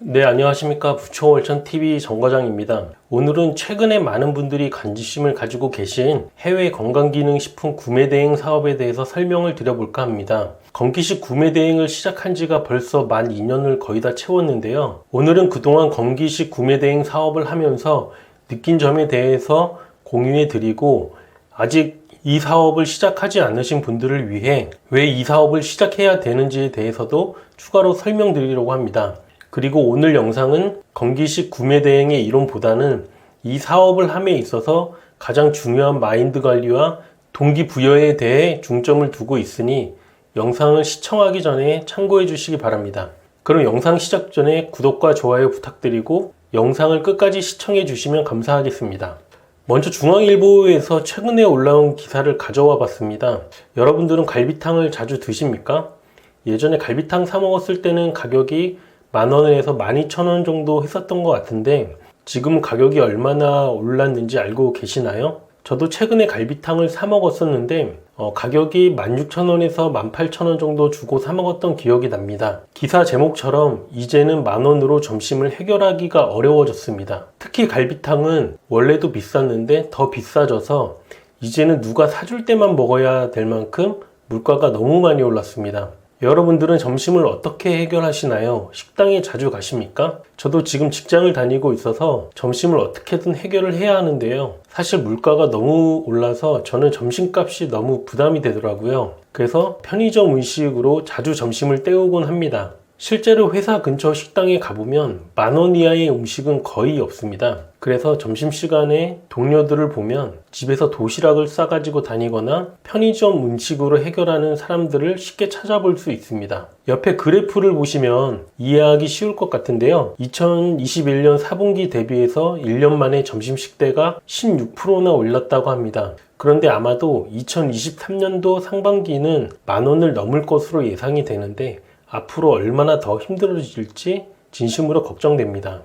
네, 안녕하십니까. 부천월천TV 정과장입니다. 오늘은 최근에 많은 분들이 관심을 가지고 계신 해외 건강기능식품 구매대행 사업에 대해서 설명을 드려볼까 합니다. 건기식 구매대행을 시작한 지가 벌써 만 2년을 거의 다 채웠는데요. 오늘은 그동안 건기식 구매대행 사업을 하면서 느낀 점에 대해서 공유해 드리고, 아직 이 사업을 시작하지 않으신 분들을 위해 왜 이 사업을 시작해야 되는지에 대해서도 추가로 설명드리려고 합니다. 그리고 오늘 영상은 건기식 구매 대행의 이론보다는 이 사업을 함에 있어서 가장 중요한 마인드 관리와 동기부여에 대해 중점을 두고 있으니 영상을 시청하기 전에 참고해 주시기 바랍니다. 그럼 영상 시작 전에 구독과 좋아요 부탁드리고 영상을 끝까지 시청해 주시면 감사하겠습니다. 먼저 중앙일보에서 최근에 올라온 기사를 가져와 봤습니다. 여러분들은 갈비탕을 자주 드십니까? 예전에 갈비탕 사 먹었을 때는 가격이 10,000원에서 12,000원 정도 했었던 것 같은데 지금 가격이 얼마나 올랐는지 알고 계시나요? 저도 최근에 갈비탕을 사 먹었었는데 가격이 16,000원에서 18,000원 정도 주고 사 먹었던 기억이 납니다. 기사 제목처럼 이제는 10,000원으로 점심을 해결하기가 어려워졌습니다. 특히 갈비탕은 원래도 비쌌는데 더 비싸져서 이제는 누가 사줄 때만 먹어야 될 만큼 물가가 너무 많이 올랐습니다. 여러분들은 점심을 어떻게 해결하시나요? 식당에 자주 가십니까? 저도 지금 직장을 다니고 있어서 점심을 어떻게든 해결을 해야 하는데요. 사실 물가가 너무 올라서 저는 점심값이 너무 부담이 되더라고요. 그래서 편의점 음식으로 자주 점심을 때우곤 합니다. 실제로 회사 근처 식당에 가보면 10,000원 이하의 음식은 거의 없습니다. 그래서 점심시간에 동료들을 보면 집에서 도시락을 싸가지고 다니거나 편의점 음식으로 해결하는 사람들을 쉽게 찾아볼 수 있습니다. 옆에 그래프를 보시면 이해하기 쉬울 것 같은데요. 2021년 4분기 대비해서 1년 만에 점심식대가 16%나 올랐다고 합니다. 그런데 아마도 2023년도 상반기는 10,000원을 넘을 것으로 예상이 되는데 앞으로 얼마나 더 힘들어질지 진심으로 걱정됩니다.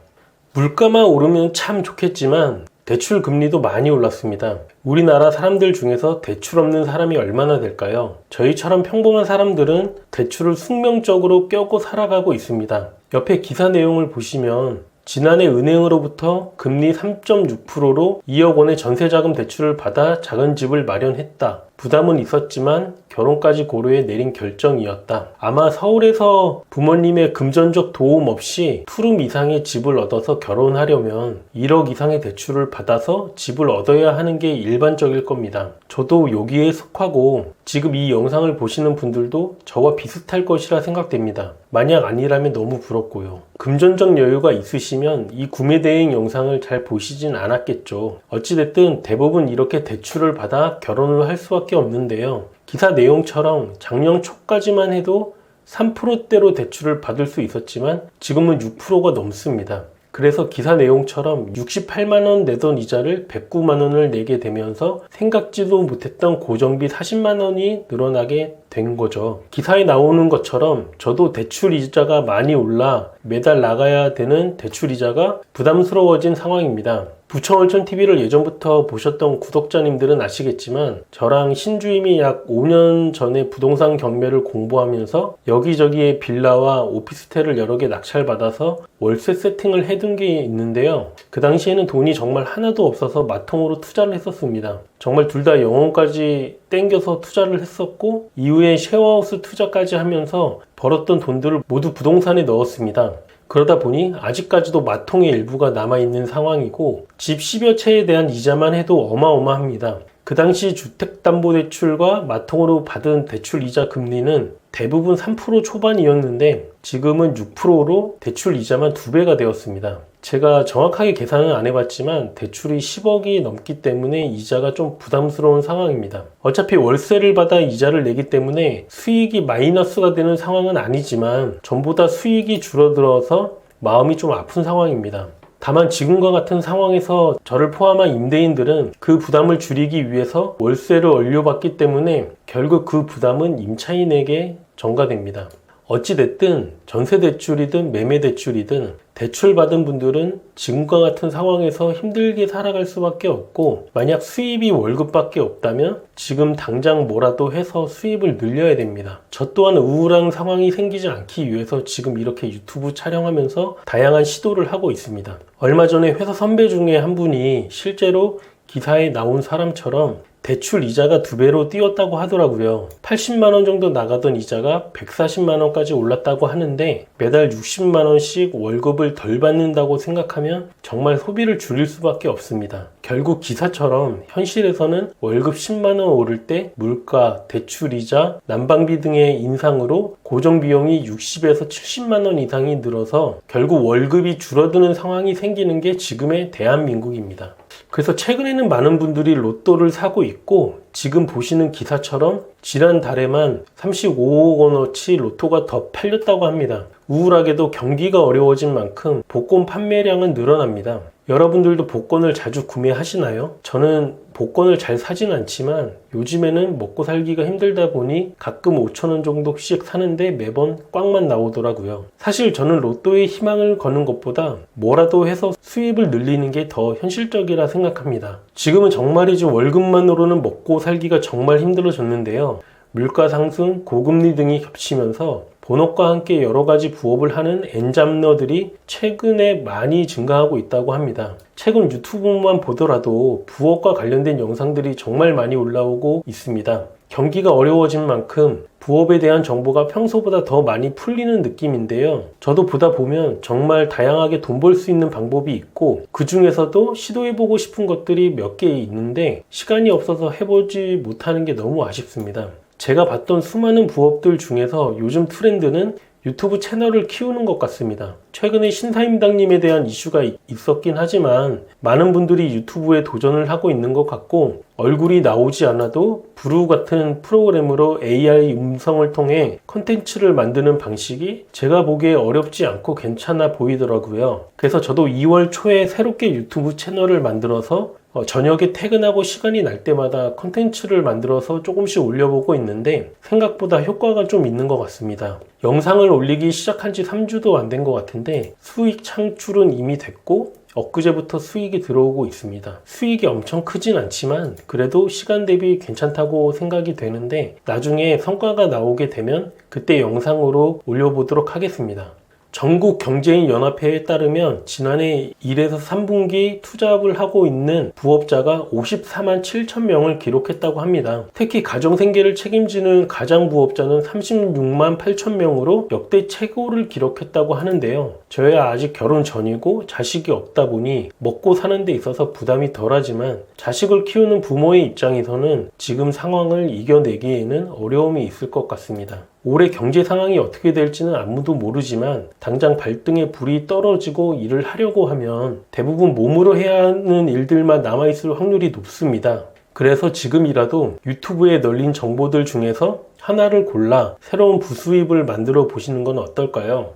물가만 오르면 참 좋겠지만 대출 금리도 많이 올랐습니다. 우리나라 사람들 중에서 대출 없는 사람이 얼마나 될까요? 저희처럼 평범한 사람들은 대출을 숙명적으로 껴고 살아가고 있습니다. 옆에 기사 내용을 보시면 지난해 은행으로부터 금리 3.6%로 2억 원의 전세자금 대출을 받아 작은 집을 마련했다. 부담은 있었지만 결혼까지 고려해 내린 결정이었다. 아마 서울에서 부모님의 금전적 도움 없이 투룸 이상의 집을 얻어서 결혼하려면 1억 이상의 대출을 받아서 집을 얻어야 하는 게 일반적일 겁니다. 저도 여기에 속하고 지금 이 영상을 보시는 분들도 저와 비슷할 것이라 생각됩니다. 만약 아니라면 너무 부럽고요. 금전적 여유가 있으시면 이 구매 대행 영상을 잘 보시진 않았겠죠. 어찌됐든 대부분 이렇게 대출을 받아 결혼을 할 수밖에 없는데요. 기사 내용처럼 작년 초까지만 해도 3%대로 대출을 받을 수 있었지만 지금은 6%가 넘습니다. 그래서 기사 내용처럼 68만원 내던 이자를 109만원을 내게 되면서 생각지도 못했던 고정비 40만원이 늘어나게 된 거죠. 기사에 나오는 것처럼 저도 대출 이자가 많이 올라 매달 나가야 되는 대출 이자가 부담스러워진 상황입니다. 부천월천TV를 예전부터 보셨던 구독자님들은 아시겠지만 저랑 신주임이 약 5년 전에 부동산 경매를 공부하면서 여기저기에 빌라와 오피스텔을 여러 개 낙찰받아서 월세 세팅을 해둔 게 있는데요. 그 당시에는 돈이 정말 하나도 없어서 마통으로 투자를 했었습니다. 정말 둘 다 영혼까지 땡겨서 투자를 했었고 이후에 쉐어하우스 투자까지 하면서 벌었던 돈들을 모두 부동산에 넣었습니다. 그러다 보니 아직까지도 마통의 일부가 남아있는 상황이고 집 10여 채에 대한 이자만 해도 어마어마합니다. 그 당시 주택담보대출과 마통으로 받은 대출 이자 금리는 대부분 3% 초반이었는데 지금은 6%로 대출 이자만 2배가 되었습니다. 제가 정확하게 계산은 안 해봤지만 대출이 10억이 넘기 때문에 이자가 좀 부담스러운 상황입니다. 어차피 월세를 받아 이자를 내기 때문에 수익이 마이너스가 되는 상황은 아니지만 전보다 수익이 줄어들어서 마음이 좀 아픈 상황입니다. 다만 지금과 같은 상황에서 저를 포함한 임대인들은 그 부담을 줄이기 위해서 월세를 올려받기 때문에 결국 그 부담은 임차인에게 전가됩니다. 어찌됐든 전세대출이든 매매대출이든 대출받은 분들은 지금과 같은 상황에서 힘들게 살아갈 수밖에 없고, 만약 수입이 월급밖에 없다면 지금 당장 뭐라도 해서 수입을 늘려야 됩니다. 저 또한 우울한 상황이 생기지 않기 위해서 지금 이렇게 유튜브 촬영하면서 다양한 시도를 하고 있습니다. 얼마 전에 회사 선배 중에 한 분이 실제로 기사에 나온 사람처럼 대출 이자가 2배로 뛰었다고 하더라고요. 80만원 정도 나가던 이자가 140만원까지 올랐다고 하는데, 매달 60만원씩 월급을 덜 받는다고 생각하면 정말 소비를 줄일 수밖에 없습니다. 결국 기사처럼 현실에서는 월급 10만원 오를 때 물가, 대출 이자, 난방비 등의 인상으로 고정비용이 60에서 70만원 이상이 늘어서 결국 월급이 줄어드는 상황이 생기는 게 지금의 대한민국입니다. 그래서 최근에는 많은 분들이 로또를 사고 있고, 지금 보시는 기사처럼 지난달에만 35억 원어치 로또가 더 팔렸다고 합니다. 우울하게도 경기가 어려워진 만큼 복권 판매량은 늘어납니다. 여러분들도 복권을 자주 구매하시나요? 저는 복권을 잘 사진 않지만 요즘에는 먹고 살기가 힘들다 보니 가끔 5,000원 정도씩 사는데 매번 꽝만 나오더라고요. 사실 저는 로또에 희망을 거는 것보다 뭐라도 해서 수입을 늘리는 게 더 현실적이라 생각합니다. 지금은 정말이지 월급만으로는 먹고 살기가 정말 힘들어졌는데요. 물가 상승, 고금리 등이 겹치면서 본업과 함께 여러 가지 부업을 하는 엔잡러들이 최근에 많이 증가하고 있다고 합니다. 최근 유튜브만 보더라도 부업과 관련된 영상들이 정말 많이 올라오고 있습니다. 경기가 어려워진 만큼 부업에 대한 정보가 평소보다 더 많이 풀리는 느낌인데요. 저도 보다 보면 정말 다양하게 돈 벌 수 있는 방법이 있고, 그 중에서도 시도해보고 싶은 것들이 몇 개 있는데 시간이 없어서 해보지 못하는 게 너무 아쉽습니다. 제가 봤던 수많은 부업들 중에서 요즘 트렌드는 유튜브 채널을 키우는 것 같습니다. 최근에 신사임당님에 대한 이슈가 있었긴 하지만 많은 분들이 유튜브에 도전을 하고 있는 것 같고, 얼굴이 나오지 않아도 브루 같은 프로그램으로 AI 음성을 통해 컨텐츠를 만드는 방식이 제가 보기에 어렵지 않고 괜찮아 보이더라고요. 그래서 저도 2월 초에 새롭게 유튜브 채널을 만들어서 저녁에 퇴근하고 시간이 날 때마다 컨텐츠를 만들어서 조금씩 올려보고 있는데 생각보다 효과가 좀 있는 것 같습니다. 영상을 올리기 시작한 지 3주도 안 된 것 같은데 수익 창출은 이미 됐고 엊그제부터 수익이 들어오고 있습니다. 수익이 엄청 크진 않지만 그래도 시간 대비 괜찮다고 생각이 되는데, 나중에 성과가 나오게 되면 그때 영상으로 올려보도록 하겠습니다. 전국경제인연합회에 따르면 지난해 1에서 3분기 투잡을 하고 있는 부업자가 54만 7천 명을 기록했다고 합니다. 특히 가정생계를 책임지는 가장부업자는 36만 8천 명으로 역대 최고를 기록했다고 하는데요. 저야 아직 결혼 전이고 자식이 없다 보니 먹고 사는 데 있어서 부담이 덜하지만, 자식을 키우는 부모의 입장에서는 지금 상황을 이겨내기에는 어려움이 있을 것 같습니다. 올해 경제 상황이 어떻게 될지는 아무도 모르지만 당장 발등에 불이 떨어지고 일을 하려고 하면 대부분 몸으로 해야 하는 일들만 남아있을 확률이 높습니다. 그래서 지금이라도 유튜브에 널린 정보들 중에서 하나를 골라 새로운 부수입을 만들어 보시는 건 어떨까요?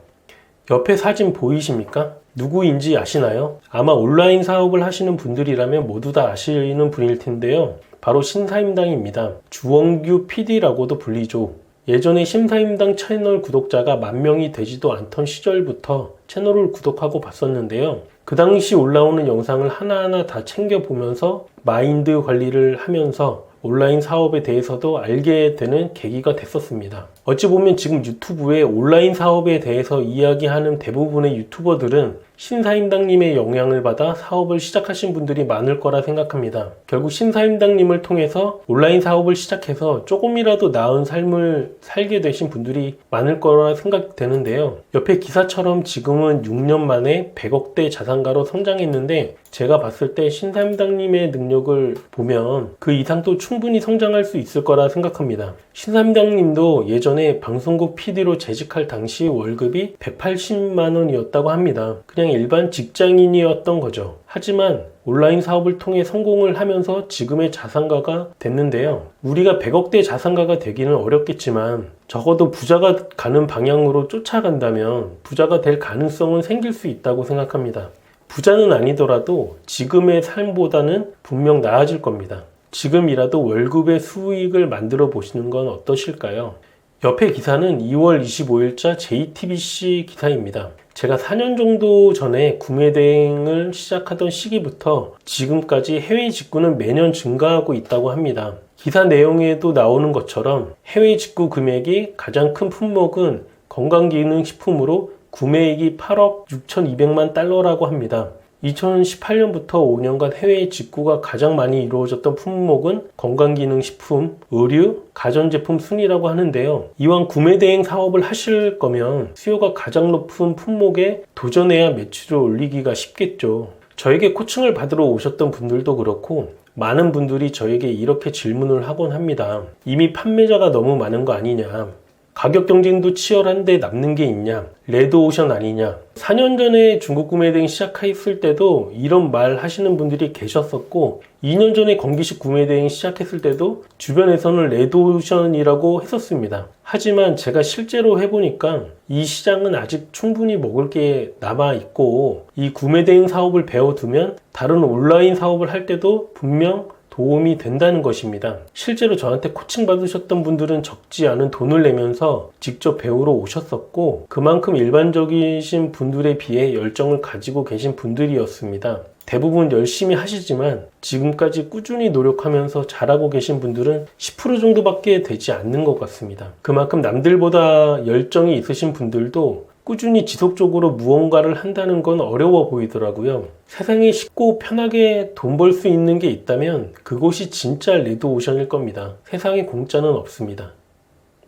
옆에 사진 보이십니까? 누구인지 아시나요? 아마 온라인 사업을 하시는 분들이라면 모두 다 아시는 분일 텐데요. 바로 신사임당입니다. 주원규 PD라고도 불리죠. 예전에 신사임당 채널 구독자가 10,000명이 되지도 않던 시절부터 채널을 구독하고 봤었는데요. 그 당시 올라오는 영상을 하나하나 다 챙겨보면서 마인드 관리를 하면서 온라인 사업에 대해서도 알게 되는 계기가 됐었습니다. 어찌 보면 지금 유튜브에 온라인 사업에 대해서 이야기하는 대부분의 유튜버들은 신사임당님의 영향을 받아 사업을 시작하신 분들이 많을 거라 생각합니다. 결국 신사임당님을 통해서 온라인 사업을 시작해서 조금이라도 나은 삶을 살게 되신 분들이 많을 거라 생각되는데요. 옆에 기사처럼 지금은 6년 만에 100억대 자산가로 성장했는데, 제가 봤을 때 신사임당님의 능력을 보면 그 이상도 충분히 성장할 수 있을 거라 생각합니다. 신사임당님도 예전에 방송국 PD로 재직할 당시 월급이 180만 원이었다고 합니다. 그냥 일반 직장인이었던 거죠. 하지만 온라인 사업을 통해 성공을 하면서 지금의 자산가가 됐는데요. 우리가 100억대 자산가가 되기는 어렵겠지만 적어도 부자가 가는 방향으로 쫓아간다면 부자가 될 가능성은 생길 수 있다고 생각합니다. 부자는 아니더라도 지금의 삶보다는 분명 나아질 겁니다. 지금이라도 월급의 수익을 만들어 보시는 건 어떠실까요? 옆에 기사는 2월 25일자 JTBC 기사입니다. 제가 4년 정도 전에 구매 대행을 시작하던 시기부터 지금까지 해외 직구는 매년 증가하고 있다고 합니다. 기사 내용에도 나오는 것처럼 해외 직구 금액이 가장 큰 품목은 건강기능식품으로 구매액이 8억 6,200만 달러라고 합니다. 2018년부터 5년간 해외 직구가 가장 많이 이루어졌던 품목은 건강기능식품, 의류, 가전제품 순이라고 하는데요. 이왕 구매 대행 사업을 하실 거면 수요가 가장 높은 품목에 도전해야 매출을 올리기가 쉽겠죠. 저에게 코칭을 받으러 오셨던 분들도 그렇고 많은 분들이 저에게 이렇게 질문을 하곤 합니다. 이미 판매자가 너무 많은 거 아니냐? 가격 경쟁도 치열한데 남는 게 있냐? 레드오션 아니냐? 4년 전에 중국 구매 대행 시작했을 때도 이런 말 하시는 분들이 계셨었고 2년 전에 건기식 구매 대행 시작했을 때도 주변에서는 레드오션이라고 했었습니다. 하지만 제가 실제로 해보니까 이 시장은 아직 충분히 먹을 게 남아있고 이 구매 대행 사업을 배워두면 다른 온라인 사업을 할 때도 분명 도움이 된다는 것입니다. 실제로 저한테 코칭 받으셨던 분들은 적지 않은 돈을 내면서 직접 배우러 오셨었고 그만큼 일반적이신 분들에 비해 열정을 가지고 계신 분들이었습니다. 대부분 열심히 하시지만 지금까지 꾸준히 노력하면서 잘하고 계신 분들은 10% 정도밖에 되지 않는 것 같습니다. 그만큼 남들보다 열정이 있으신 분들도 꾸준히 지속적으로 무언가를 한다는 건 어려워 보이더라고요. 세상에 쉽고 편하게 돈 벌 수 있는 게 있다면 그곳이 진짜 레드오션일 겁니다. 세상에 공짜는 없습니다.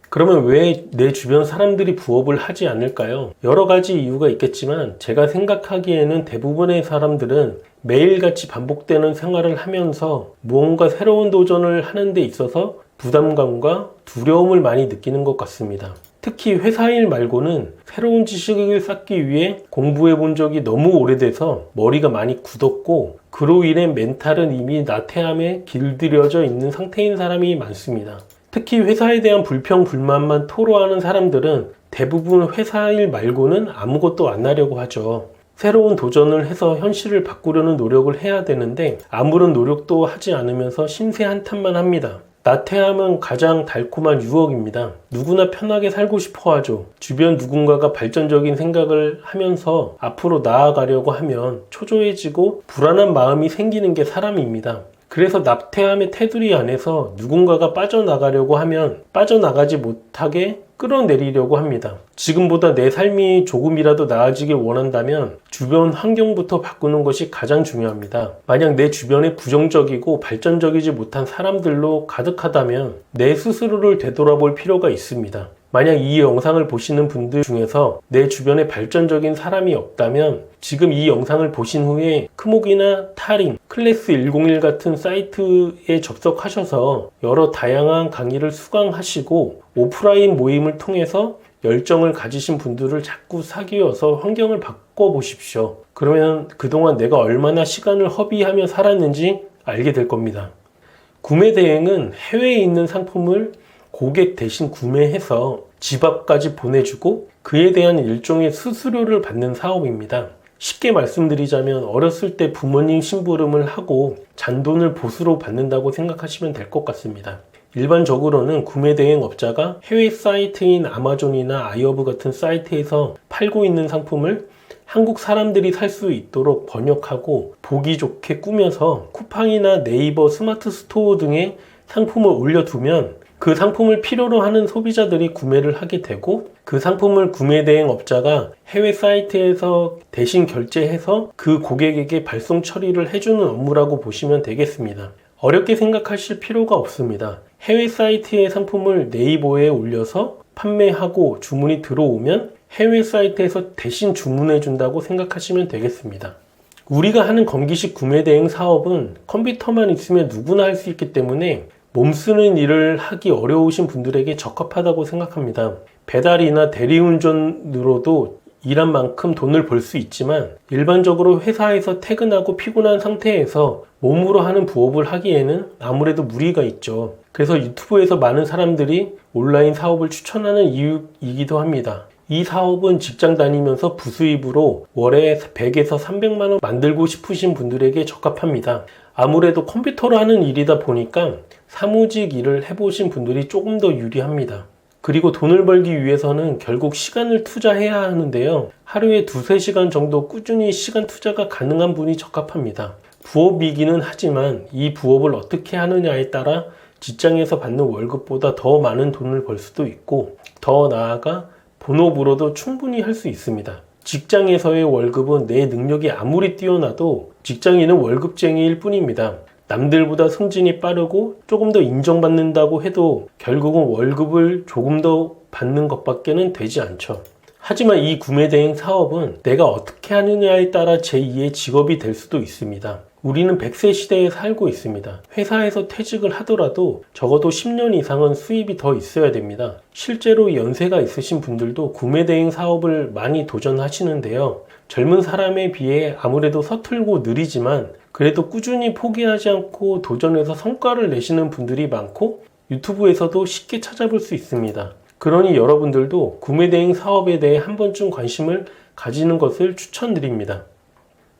그러면 왜 내 주변 사람들이 부업을 하지 않을까요? 여러 가지 이유가 있겠지만 제가 생각하기에는 대부분의 사람들은 매일같이 반복되는 생활을 하면서 무언가 새로운 도전을 하는 데 있어서 부담감과 두려움을 많이 느끼는 것 같습니다. 특히 회사 일 말고는 새로운 지식을 쌓기 위해 공부해 본 적이 너무 오래돼서 머리가 많이 굳었고 그로 인해 멘탈은 이미 나태함에 길들여져 있는 상태인 사람이 많습니다. 특히 회사에 대한 불평, 불만만 토로하는 사람들은 대부분 회사 일 말고는 아무것도 안 하려고 하죠. 새로운 도전을 해서 현실을 바꾸려는 노력을 해야 되는데 아무런 노력도 하지 않으면서 심세 한탄만 합니다. 나태함은 가장 달콤한 유혹입니다. 누구나 편하게 살고 싶어 하죠. 주변 누군가가 발전적인 생각을 하면서 앞으로 나아가려고 하면 초조해지고 불안한 마음이 생기는 게 사람입니다. 그래서 나태함의 테두리 안에서 누군가가 빠져나가려고 하면 빠져나가지 못하게 끌어내리려고 합니다. 지금보다 내 삶이 조금이라도 나아지길 원한다면 주변 환경부터 바꾸는 것이 가장 중요합니다. 만약 내 주변에 부정적이고 발전적이지 못한 사람들로 가득하다면 내 스스로를 되돌아볼 필요가 있습니다. 만약 이 영상을 보시는 분들 중에서 내 주변에 발전적인 사람이 없다면 지금 이 영상을 보신 후에 크목이나 타링, 클래스 101 같은 사이트에 접속하셔서 여러 다양한 강의를 수강하시고 오프라인 모임을 통해서 열정을 가지신 분들을 자꾸 사귀어서 환경을 바꿔보십시오. 그러면 그동안 내가 얼마나 시간을 허비하며 살았는지 알게 될 겁니다. 구매 대행은 해외에 있는 상품을 고객 대신 구매해서 집 앞까지 보내주고 그에 대한 일종의 수수료를 받는 사업입니다. 쉽게 말씀드리자면 어렸을 때 부모님 심부름을 하고 잔돈을 보수로 받는다고 생각하시면 될 것 같습니다. 일반적으로는 구매 대행 업자가 해외 사이트인 아마존이나 아이허브 같은 사이트에서 팔고 있는 상품을 한국 사람들이 살 수 있도록 번역하고 보기 좋게 꾸며서 쿠팡이나 네이버 스마트 스토어 등의 상품을 올려두면 그 상품을 필요로 하는 소비자들이 구매를 하게 되고 그 상품을 구매 대행 업자가 해외 사이트에서 대신 결제해서 그 고객에게 발송 처리를 해주는 업무라고 보시면 되겠습니다. 어렵게 생각하실 필요가 없습니다. 해외 사이트의 상품을 네이버에 올려서 판매하고 주문이 들어오면 해외 사이트에서 대신 주문해 준다고 생각하시면 되겠습니다. 우리가 하는 건기식 구매 대행 사업은 컴퓨터만 있으면 누구나 할 수 있기 때문에 몸 쓰는 일을 하기 어려우신 분들에게 적합하다고 생각합니다. 배달이나 대리운전으로도 일한 만큼 돈을 벌 수 있지만 일반적으로 회사에서 퇴근하고 피곤한 상태에서 몸으로 하는 부업을 하기에는 아무래도 무리가 있죠. 그래서 유튜브에서 많은 사람들이 온라인 사업을 추천하는 이유이기도 합니다. 이 사업은 직장 다니면서 부수입으로 월에 100에서 300만 원 만들고 싶으신 분들에게 적합합니다. 아무래도 컴퓨터로 하는 일이다 보니까 사무직 일을 해보신 분들이 조금 더 유리합니다. 그리고 돈을 벌기 위해서는 결국 시간을 투자해야 하는데요. 하루에 2-3시간 정도 꾸준히 시간 투자가 가능한 분이 적합합니다. 부업이기는 하지만 이 부업을 어떻게 하느냐에 따라 직장에서 받는 월급보다 더 많은 돈을 벌 수도 있고, 더 나아가 본업으로도 충분히 할 수 있습니다. 직장에서의 월급은 내 능력이 아무리 뛰어나도 직장인은 월급쟁이일 뿐입니다. 남들보다 승진이 빠르고 조금 더 인정받는다고 해도 결국은 월급을 조금 더 받는 것밖에는 되지 않죠. 하지만 이 구매대행 사업은 내가 어떻게 하느냐에 따라 제2의 직업이 될 수도 있습니다. 우리는 100세 시대에 살고 있습니다. 회사에서 퇴직을 하더라도 적어도 10년 이상은 수입이 더 있어야 됩니다. 실제로 연세가 있으신 분들도 구매대행 사업을 많이 도전하시는데요. 젊은 사람에 비해 아무래도 서툴고 느리지만 그래도 꾸준히 포기하지 않고 도전해서 성과를 내시는 분들이 많고 유튜브에서도 쉽게 찾아볼 수 있습니다. 그러니 여러분들도 구매대행 사업에 대해 한 번쯤 관심을 가지는 것을 추천드립니다.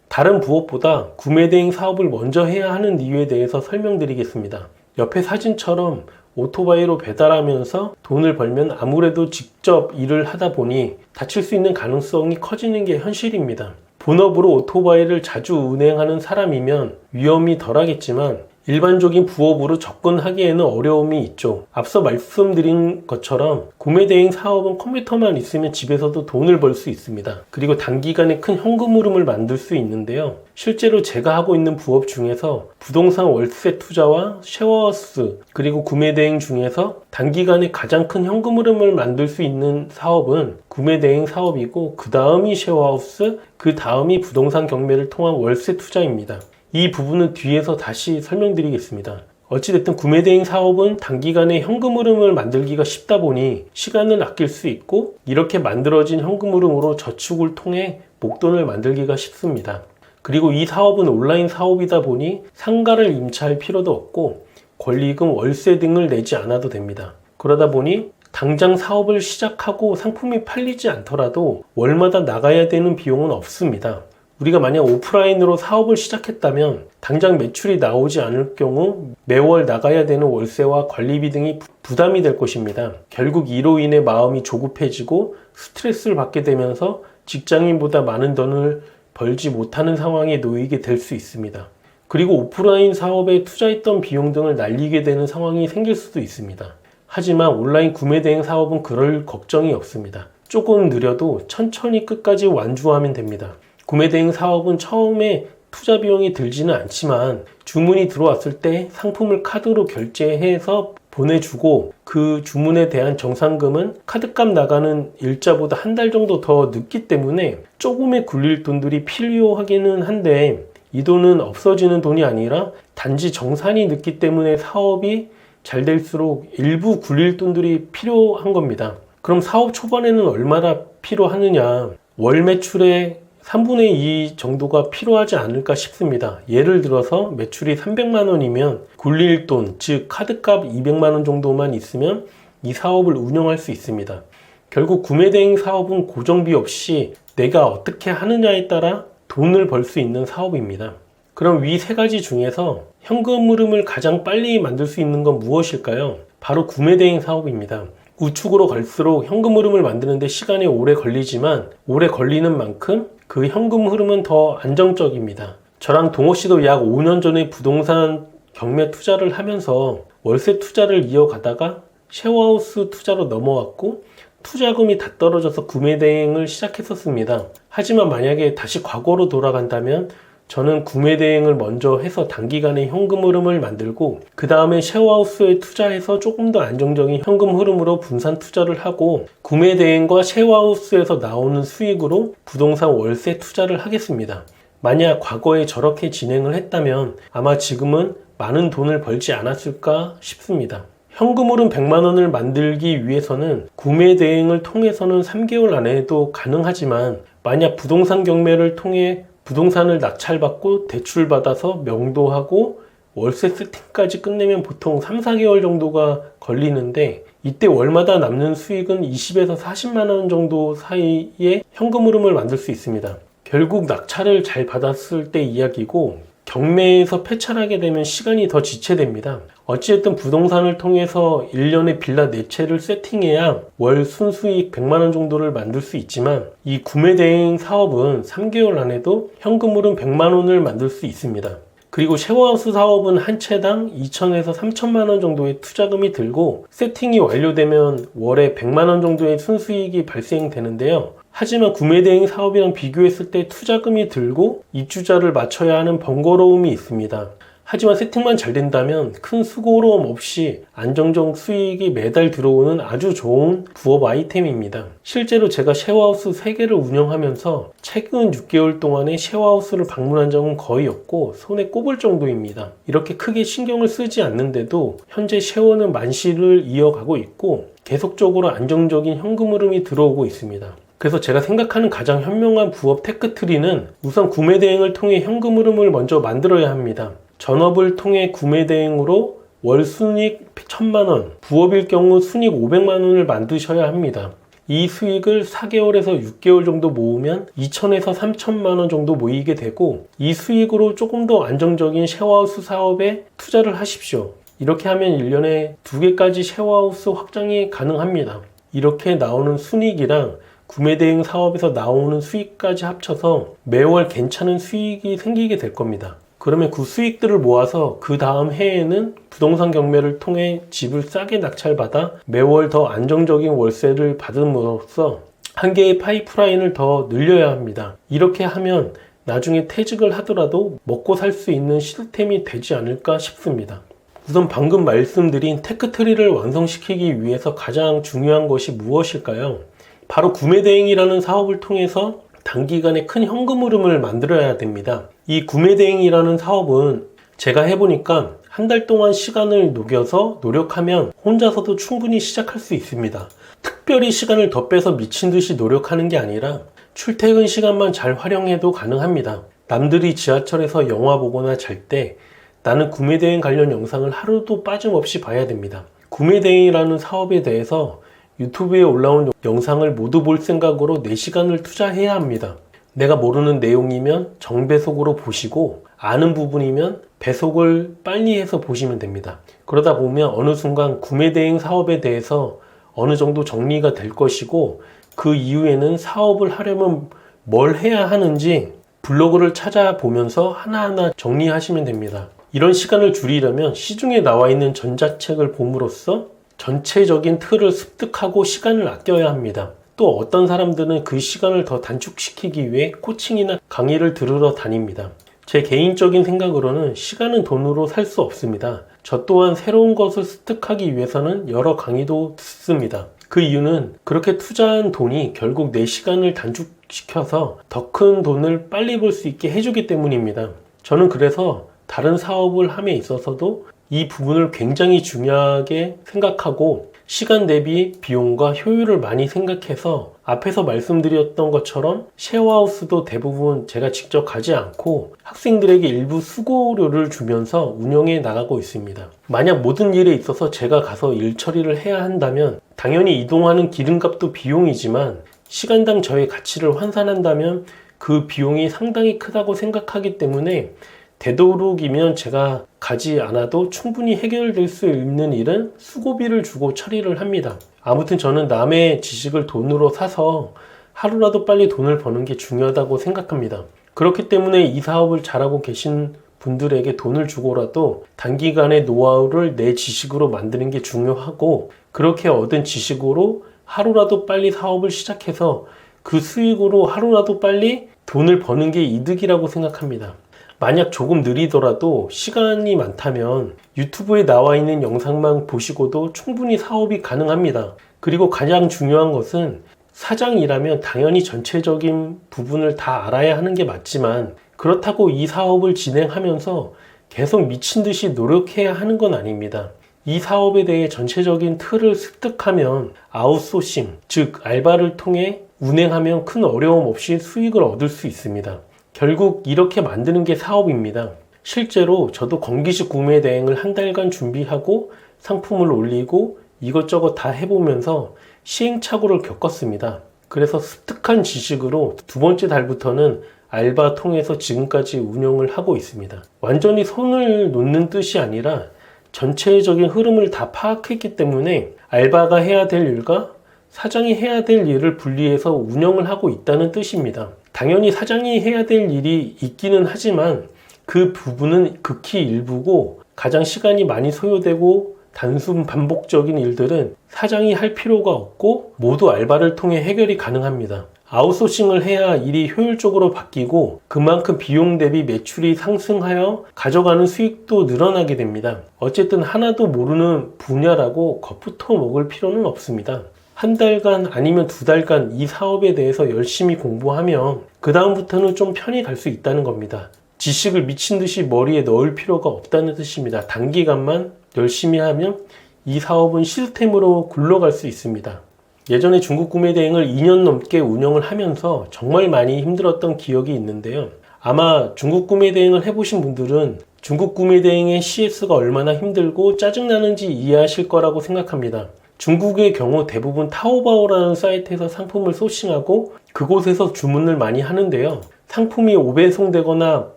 다른 부업보다 구매대행 사업을 먼저 해야 하는 이유에 대해서 설명드리겠습니다. 옆에 사진처럼 오토바이로 배달하면서 돈을 벌면 아무래도 직접 일을 하다 보니 다칠 수 있는 가능성이 커지는 게 현실입니다. 본업으로 오토바이를 자주 운행하는 사람이면 위험이 덜하겠지만 일반적인 부업으로 접근하기에는 어려움이 있죠. 앞서 말씀드린 것처럼 구매대행 사업은 컴퓨터만 있으면 집에서도 돈을 벌 수 있습니다. 그리고 단기간에 큰 현금 흐름을 만들 수 있는데요. 실제로 제가 하고 있는 부업 중에서 부동산 월세 투자와 쉐어하우스 그리고 구매대행 중에서 단기간에 가장 큰 현금 흐름을 만들 수 있는 사업은 구매대행 사업이고, 그 다음이 쉐어하우스, 그 다음이 부동산 경매를 통한 월세 투자입니다. 이 부분은 뒤에서 다시 설명드리겠습니다. 어찌됐든 구매대행 사업은 단기간에 현금 흐름을 만들기가 쉽다 보니 시간을 아낄 수 있고, 이렇게 만들어진 현금 흐름으로 저축을 통해 목돈을 만들기가 쉽습니다. 그리고 이 사업은 온라인 사업이다 보니 상가를 임차할 필요도 없고 권리금, 월세 등을 내지 않아도 됩니다. 그러다 보니 당장 사업을 시작하고 상품이 팔리지 않더라도 월마다 나가야 되는 비용은 없습니다. 우리가 만약 오프라인으로 사업을 시작했다면 당장 매출이 나오지 않을 경우 매월 나가야 되는 월세와 관리비 등이 부담이 될 것입니다. 결국 이로 인해 마음이 조급해지고 스트레스를 받게 되면서 직장인보다 많은 돈을 벌지 못하는 상황에 놓이게 될 수 있습니다. 그리고 오프라인 사업에 투자했던 비용 등을 날리게 되는 상황이 생길 수도 있습니다. 하지만 온라인 구매대행 사업은 그럴 걱정이 없습니다. 조금 느려도 천천히 끝까지 완주하면 됩니다. 구매대행 사업은 처음에 투자 비용이 들지는 않지만 주문이 들어왔을 때 상품을 카드로 결제해서 보내주고, 그 주문에 대한 정산금은 카드값 나가는 일자보다 한 달 정도 더 늦기 때문에 조금의 굴릴 돈들이 필요하기는 한데, 이 돈은 없어지는 돈이 아니라 단지 정산이 늦기 때문에 사업이 잘 될수록 일부 굴릴 돈들이 필요한 겁니다. 그럼 사업 초반에는 얼마나 필요하느냐? 월 매출의 3분의 2 정도가 필요하지 않을까 싶습니다. 예를 들어서 매출이 300만 원이면 굴릴 돈, 즉 카드값 200만 원 정도만 있으면 이 사업을 운영할 수 있습니다. 결국 구매대행 사업은 고정비 없이 내가 어떻게 하느냐에 따라 돈을 벌 수 있는 사업입니다. 그럼 위 세 가지 중에서 현금 흐름을 가장 빨리 만들 수 있는 건 무엇일까요? 바로 구매대행 사업입니다. 우측으로 갈수록 현금 흐름을 만드는데 시간이 오래 걸리지만 오래 걸리는 만큼 그 현금 흐름은 더 안정적입니다. 저랑 동호 씨도 약 5년 전에 부동산 경매 투자를 하면서 월세 투자를 이어가다가 쉐어하우스 투자로 넘어왔고 투자금이 다 떨어져서 구매대행을 시작했었습니다. 하지만 만약에 다시 과거로 돌아간다면 저는 구매대행을 먼저 해서 단기간에 현금 흐름을 만들고 그 다음에 쉐어하우스에 투자해서 조금 더 안정적인 현금 흐름으로 분산 투자를 하고 구매대행과 쉐어하우스에서 나오는 수익으로 부동산 월세 투자를 하겠습니다. 만약 과거에 저렇게 진행을 했다면 아마 지금은 많은 돈을 벌지 않았을까 싶습니다. 현금 흐름 100만 원을 만들기 위해서는 구매대행을 통해서는 3개월 안에도 가능하지만 만약 부동산 경매를 통해 부동산을 낙찰받고 대출받아서 명도하고 월세 세팅까지 끝내면 보통 3-4개월 정도가 걸리는데 이때 월마다 남는 수익은 20에서 40만 원 정도 사이에 현금 흐름을 만들 수 있습니다. 결국 낙찰을 잘 받았을 때 이야기고 경매에서 폐차하게 되면 시간이 더 지체됩니다. 어찌됐든 부동산을 통해서 1년에 빌라 4채를 세팅해야 월 순수익 100만원 정도를 만들 수 있지만 이 구매대행 사업은 3개월 안에도 현금으로는 100만원을 만들 수 있습니다. 그리고 쉐어하우스 사업은 한 채당 2천에서 3천만원 정도의 투자금이 들고 세팅이 완료되면 월에 100만원 정도의 순수익이 발생되는데요. 하지만 구매대행 사업이랑 비교했을 때 투자금이 들고 입주자를 맞춰야 하는 번거로움이 있습니다. 하지만 세팅만 잘 된다면 큰 수고로움 없이 안정적 수익이 매달 들어오는 아주 좋은 부업 아이템입니다. 실제로 제가 쉐어하우스 3개를 운영하면서 최근 6개월 동안에 쉐어하우스를 방문한 적은 거의 없고 손에 꼽을 정도입니다. 이렇게 크게 신경을 쓰지 않는데도 현재 쉐어는 만실을 이어가고 있고 계속적으로 안정적인 현금 흐름이 들어오고 있습니다. 그래서 제가 생각하는 가장 현명한 부업 테크트리는 우선 구매 대행을 통해 현금 흐름을 먼저 만들어야 합니다. 전업을 통해 구매 대행으로 월 순이익 1000만원, 부업일 경우 순이익 500만원을 만드셔야 합니다. 이 수익을 4개월에서 6개월 정도 모으면 2천에서 3천만원 정도 모이게 되고 이 수익으로 조금 더 안정적인 쉐어하우스 사업에 투자를 하십시오. 이렇게 하면 1년에 2개까지 쉐어하우스 확장이 가능합니다. 이렇게 나오는 순이익이랑 구매대행 사업에서 나오는 수익까지 합쳐서 매월 괜찮은 수익이 생기게 될 겁니다. 그러면 그 수익들을 모아서 그 다음 해에는 부동산 경매를 통해 집을 싸게 낙찰받아 매월 더 안정적인 월세를 받음으로써 한 개의 파이프라인을 더 늘려야 합니다. 이렇게 하면 나중에 퇴직을 하더라도 먹고 살 수 있는 시스템이 되지 않을까 싶습니다. 우선 방금 말씀드린 테크트리를 완성시키기 위해서 가장 중요한 것이 무엇일까요? 바로 구매대행이라는 사업을 통해서 단기간에 큰 현금 흐름을 만들어야 됩니다. 이 구매대행이라는 사업은 제가 해보니까 한 달 동안 시간을 녹여서 노력하면 혼자서도 충분히 시작할 수 있습니다. 특별히 시간을 더 빼서 미친 듯이 노력하는 게 아니라 출퇴근 시간만 잘 활용해도 가능합니다. 남들이 지하철에서 영화 보거나 잘 때 나는 구매대행 관련 영상을 하루도 빠짐없이 봐야 됩니다. 구매대행이라는 사업에 대해서 유튜브에 올라온 영상을 모두 볼 생각으로 4시간을 투자해야 합니다. 내가 모르는 내용이면 정배속으로 보시고 아는 부분이면 배속을 빨리 해서 보시면 됩니다. 그러다 보면 어느 순간 구매대행 사업에 대해서 어느 정도 정리가 될 것이고 그 이후에는 사업을 하려면 뭘 해야 하는지 블로그를 찾아보면서 하나하나 정리하시면 됩니다. 이런 시간을 줄이려면 시중에 나와 있는 전자책을 봄으로써 전체적인 틀을 습득하고 시간을 아껴야 합니다. 또 어떤 사람들은 그 시간을 더 단축시키기 위해 코칭이나 강의를 들으러 다닙니다. 제 개인적인 생각으로는 시간은 돈으로 살 수 없습니다. 저 또한 새로운 것을 습득하기 위해서는 여러 강의도 듣습니다. 그 이유는 그렇게 투자한 돈이 결국 내 시간을 단축시켜서 더 큰 돈을 빨리 벌 수 있게 해주기 때문입니다. 저는 그래서 다른 사업을 함에 있어서도 이 부분을 굉장히 중요하게 생각하고 시간 대비 비용과 효율을 많이 생각해서 앞에서 말씀드렸던 것처럼 쉐어하우스도 대부분 제가 직접 가지 않고 학생들에게 일부 수고료를 주면서 운영해 나가고 있습니다. 만약 모든 일에 있어서 제가 가서 일 처리를 해야 한다면 당연히 이동하는 기름값도 비용이지만 시간당 저의 가치를 환산한다면 그 비용이 상당히 크다고 생각하기 때문에 되도록이면 제가 가지 않아도 충분히 해결될 수 있는 일은 수고비를 주고 처리를 합니다. 아무튼 저는 남의 지식을 돈으로 사서 하루라도 빨리 돈을 버는 게 중요하다고 생각합니다. 그렇기 때문에 이 사업을 잘하고 계신 분들에게 돈을 주고라도 단기간에 노하우를 내 지식으로 만드는 게 중요하고 그렇게 얻은 지식으로 하루라도 빨리 사업을 시작해서 그 수익으로 하루라도 빨리 돈을 버는 게 이득이라고 생각합니다. 만약 조금 느리더라도 시간이 많다면 유튜브에 나와 있는 영상만 보시고도 충분히 사업이 가능합니다. 그리고 가장 중요한 것은 사장이라면 당연히 전체적인 부분을 다 알아야 하는 게 맞지만 그렇다고 이 사업을 진행하면서 계속 미친 듯이 노력해야 하는 건 아닙니다. 이 사업에 대해 전체적인 틀을 습득하면 아웃소싱, 즉 알바를 통해 운행하면 큰 어려움 없이 수익을 얻을 수 있습니다. 결국 이렇게 만드는 게 사업입니다. 실제로 저도 건기식 구매 대행을 한 달간 준비하고 상품을 올리고 이것저것 다 해보면서 시행착오를 겪었습니다. 그래서 습득한 지식으로 두 번째 달부터는 알바 통해서 지금까지 운영을 하고 있습니다. 완전히 손을 놓는 뜻이 아니라 전체적인 흐름을 다 파악했기 때문에 알바가 해야 될 일과 사장이 해야 될 일을 분리해서 운영을 하고 있다는 뜻입니다. 당연히 사장이 해야 될 일이 있기는 하지만 그 부분은 극히 일부고 가장 시간이 많이 소요되고 단순 반복적인 일들은 사장이 할 필요가 없고 모두 알바를 통해 해결이 가능합니다. 아웃소싱을 해야 일이 효율적으로 바뀌고 그만큼 비용 대비 매출이 상승하여 가져가는 수익도 늘어나게 됩니다. 어쨌든 하나도 모르는 분야라고 겁부터 먹을 필요는 없습니다. 한 달간 아니면 2달간 이 사업에 대해서 열심히 공부하면 그 다음부터는 좀 편히 갈 수 있다는 겁니다. 지식을 미친 듯이 머리에 넣을 필요가 없다는 뜻입니다. 단기간만 열심히 하면 이 사업은 시스템으로 굴러갈 수 있습니다. 예전에 중국 구매 대행을 2년 넘게 운영을 하면서 정말 많이 힘들었던 기억이 있는데요. 아마 중국 구매 대행을 해보신 분들은 중국 구매 대행의 CS가 얼마나 힘들고 짜증나는지 이해하실 거라고 생각합니다. 중국의 경우 대부분 타오바오라는 사이트에서 상품을 소싱하고 그곳에서 주문을 많이 하는데요. 상품이 오배송되거나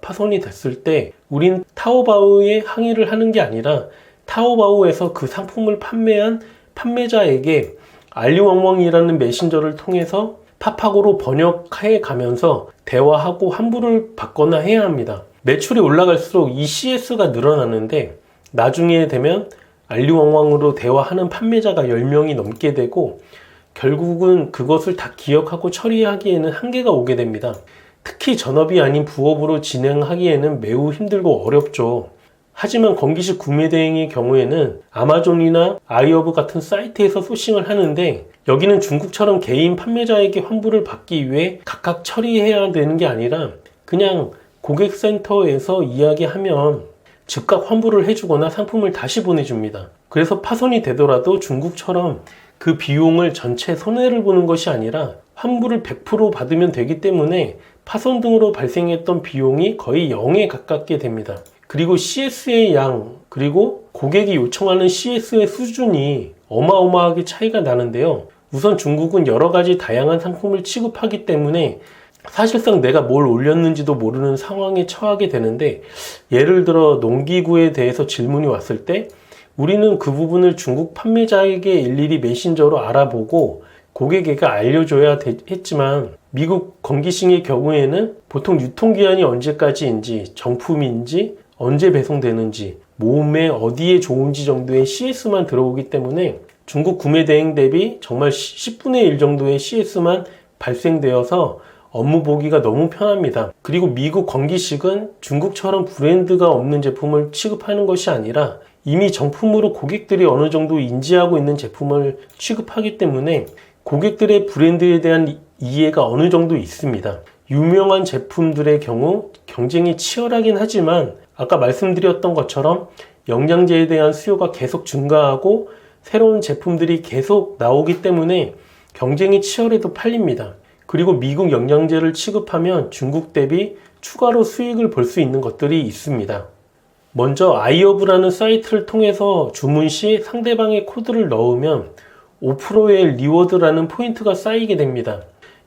파손이 됐을 때 우린 타오바오에 항의를 하는 게 아니라 타오바오에서 그 상품을 판매한 판매자에게 알리왕왕이라는 메신저를 통해서 파파고로 번역해 가면서 대화하고 환불을 받거나 해야 합니다. 매출이 올라갈수록 이 CS가 늘어나는데 나중에 되면 알리왕왕으로 대화하는 판매자가 10명이 넘게 되고 결국은 그것을 다 기억하고 처리하기에는 한계가 오게 됩니다. 특히 전업이 아닌 부업으로 진행하기에는 매우 힘들고 어렵죠. 하지만 건기식 구매 대행의 경우에는 아마존이나 아이허브 같은 사이트에서 소싱을 하는데 여기는 중국처럼 개인 판매자에게 환불을 받기 위해 각각 처리해야 되는 게 아니라 그냥 고객센터에서 이야기하면 즉각 환불을 해주거나 상품을 다시 보내줍니다. 그래서 파손이 되더라도 중국처럼 그 비용을 전체 손해를 보는 것이 아니라 환불을 100% 받으면 되기 때문에 파손 등으로 발생했던 비용이 거의 0에 가깝게 됩니다. 그리고 CS의 양, 그리고 고객이 요청하는 CS의 수준이 어마어마하게 차이가 나는데요. 우선 중국은 여러 가지 다양한 상품을 취급하기 때문에 사실상 내가 뭘 올렸는지도 모르는 상황에 처하게 되는데 예를 들어 농기구에 대해서 질문이 왔을 때 우리는 그 부분을 중국 판매자에게 일일이 메신저로 알아보고 고객에게 알려줘야 했지만 미국 건기싱의 경우에는 보통 유통기한이 언제까지인지, 정품인지, 언제 배송되는지, 몸에 어디에 좋은지 정도의 CS만 들어오기 때문에 중국 구매 대행 대비 정말 10분의 1 정도의 CS만 발생되어서 업무 보기가 너무 편합니다. 그리고 미국 건기식은 중국처럼 브랜드가 없는 제품을 취급하는 것이 아니라 이미 정품으로 고객들이 어느 정도 인지하고 있는 제품을 취급하기 때문에 고객들의 브랜드에 대한 이해가 어느 정도 있습니다. 유명한 제품들의 경우 경쟁이 치열하긴 하지만 아까 말씀드렸던 것처럼 영양제에 대한 수요가 계속 증가하고 새로운 제품들이 계속 나오기 때문에 경쟁이 치열해도 팔립니다. 그리고 미국 영양제를 취급하면 중국 대비 추가로 수익을 벌 수 있는 것들이 있습니다. 먼저 아이허브라는 사이트를 통해서 주문 시 상대방의 코드를 넣으면 5%의 리워드라는 포인트가 쌓이게 됩니다.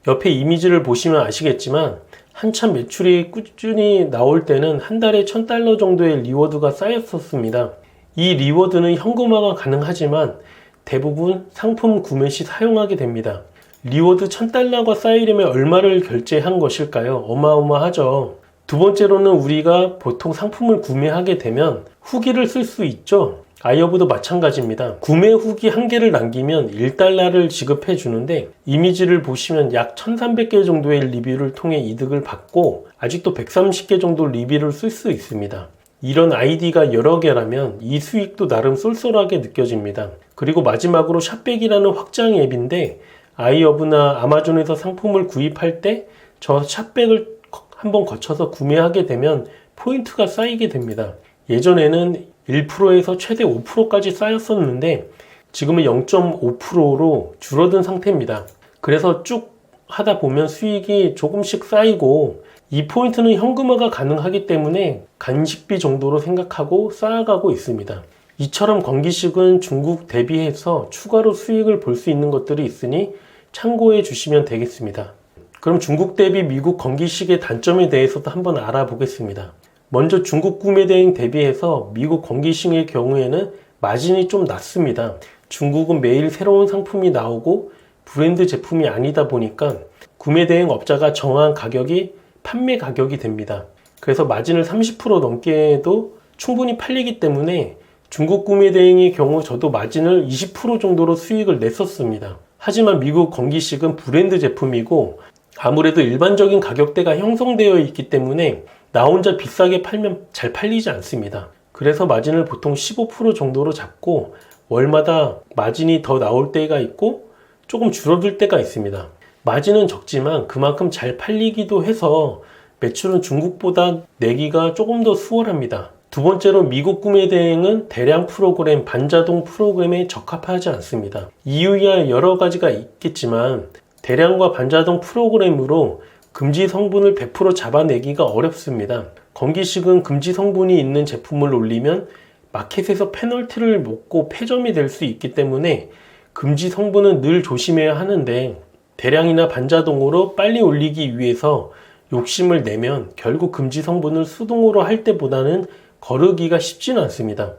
옆에 이미지를 보시면 아시겠지만 한참 매출이 꾸준히 나올 때는 한 달에 $1000 정도의 리워드가 쌓였었습니다. 이 리워드는 현금화가 가능하지만 대부분 상품 구매 시 사용하게 됩니다. 리워드 $1000가 쌓이려면 얼마를 결제한 것일까요? 어마어마하죠. 두 번째로는 우리가 보통 상품을 구매하게 되면 후기를 쓸 수 있죠. 아이허브도 마찬가지입니다. 구매 후기 1개를 남기면 $1를 지급해 주는데 이미지를 보시면 약 1300개 정도의 리뷰를 통해 이득을 받고 아직도 130개 정도 리뷰를 쓸 수 있습니다. 이런 아이디가 여러 개라면 이 수익도 나름 쏠쏠하게 느껴집니다. 그리고 마지막으로 샷백이라는 확장 앱인데 아이허브나 아마존에서 상품을 구입할 때 저 샷백을 한번 거쳐서 구매하게 되면 포인트가 쌓이게 됩니다. 예전에는 1%에서 최대 5%까지 쌓였었는데 지금은 0.5%로 줄어든 상태입니다. 그래서 쭉 하다 보면 수익이 조금씩 쌓이고 이 포인트는 현금화가 가능하기 때문에 간식비 정도로 생각하고 쌓아가고 있습니다. 이처럼 건기식은 중국 대비해서 추가로 수익을 볼 수 있는 것들이 있으니 참고해 주시면 되겠습니다. 그럼 중국 대비 미국 건기식의 단점에 대해서도 한번 알아보겠습니다. 먼저 중국 구매 대행 대비해서 미국 건기식의 경우에는 마진이 좀 낮습니다. 중국은 매일 새로운 상품이 나오고 브랜드 제품이 아니다 보니까 구매 대행 업자가 정한 가격이 판매 가격이 됩니다. 그래서 마진을 30% 넘게 해도 충분히 팔리기 때문에 중국 구매 대행의 경우 저도 마진을 20% 정도로 수익을 냈었습니다. 하지만 미국 건기식은 브랜드 제품이고 아무래도 일반적인 가격대가 형성되어 있기 때문에 나 혼자 비싸게 팔면 잘 팔리지 않습니다. 그래서 마진을 보통 15% 정도로 잡고 월마다 마진이 더 나올 때가 있고 조금 줄어들 때가 있습니다. 마진은 적지만 그만큼 잘 팔리기도 해서 매출은 중국보다 내기가 조금 더 수월합니다. 두 번째로 미국 구매 대행은 대량 프로그램, 반자동 프로그램에 적합하지 않습니다. 이유야 여러 가지가 있겠지만 대량과 반자동 프로그램으로 금지 성분을 100% 잡아내기가 어렵습니다. 건기식은 금지 성분이 있는 제품을 올리면 마켓에서 페널티를 먹고 폐점이 될 수 있기 때문에 금지 성분은 늘 조심해야 하는데 대량이나 반자동으로 빨리 올리기 위해서 욕심을 내면 결국 금지 성분을 수동으로 할 때보다는 거르기가 쉽지는 않습니다.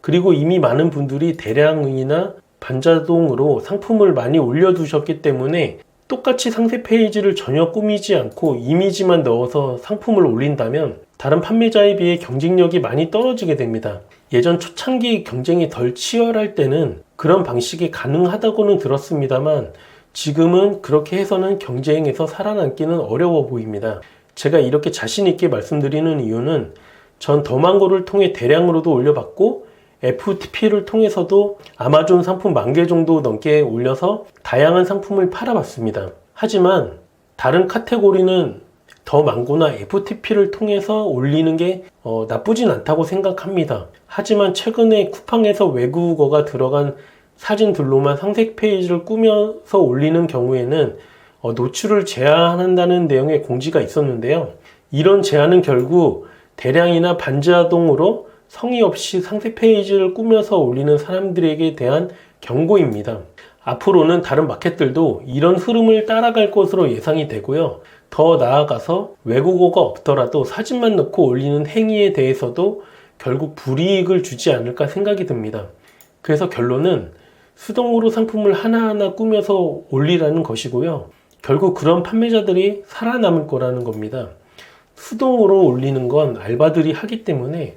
그리고 이미 많은 분들이 대량이나 반자동으로 상품을 많이 올려두셨기 때문에 똑같이 상세 페이지를 전혀 꾸미지 않고 이미지만 넣어서 상품을 올린다면 다른 판매자에 비해 경쟁력이 많이 떨어지게 됩니다. 예전 초창기 경쟁이 덜 치열할 때는 그런 방식이 가능하다고는 들었습니다만 지금은 그렇게 해서는 경쟁에서 살아남기는 어려워 보입니다. 제가 이렇게 자신 있게 말씀드리는 이유는 전 더망고를 통해 대량으로도 올려봤고 FTP를 통해서도 아마존 상품 10,000개 정도 넘게 올려서 다양한 상품을 팔아봤습니다. 하지만 다른 카테고리는 더망고나 FTP를 통해서 올리는 게 나쁘진 않다고 생각합니다. 하지만 최근에 쿠팡에서 외국어가 들어간 사진들로만 상세 페이지를 꾸며서 올리는 경우에는 노출을 제한한다는 내용의 공지가 있었는데요. 이런 제한은 결국 대량이나 반자동으로 성의 없이 상세 페이지를 꾸며서 올리는 사람들에게 대한 경고입니다. 앞으로는 다른 마켓들도 이런 흐름을 따라갈 것으로 예상이 되고요. 더 나아가서 외국어가 없더라도 사진만 넣고 올리는 행위에 대해서도 결국 불이익을 주지 않을까 생각이 듭니다. 그래서 결론은 수동으로 상품을 하나하나 꾸며서 올리라는 것이고요. 결국 그런 판매자들이 살아남을 거라는 겁니다. 수동으로 올리는 건 알바들이 하기 때문에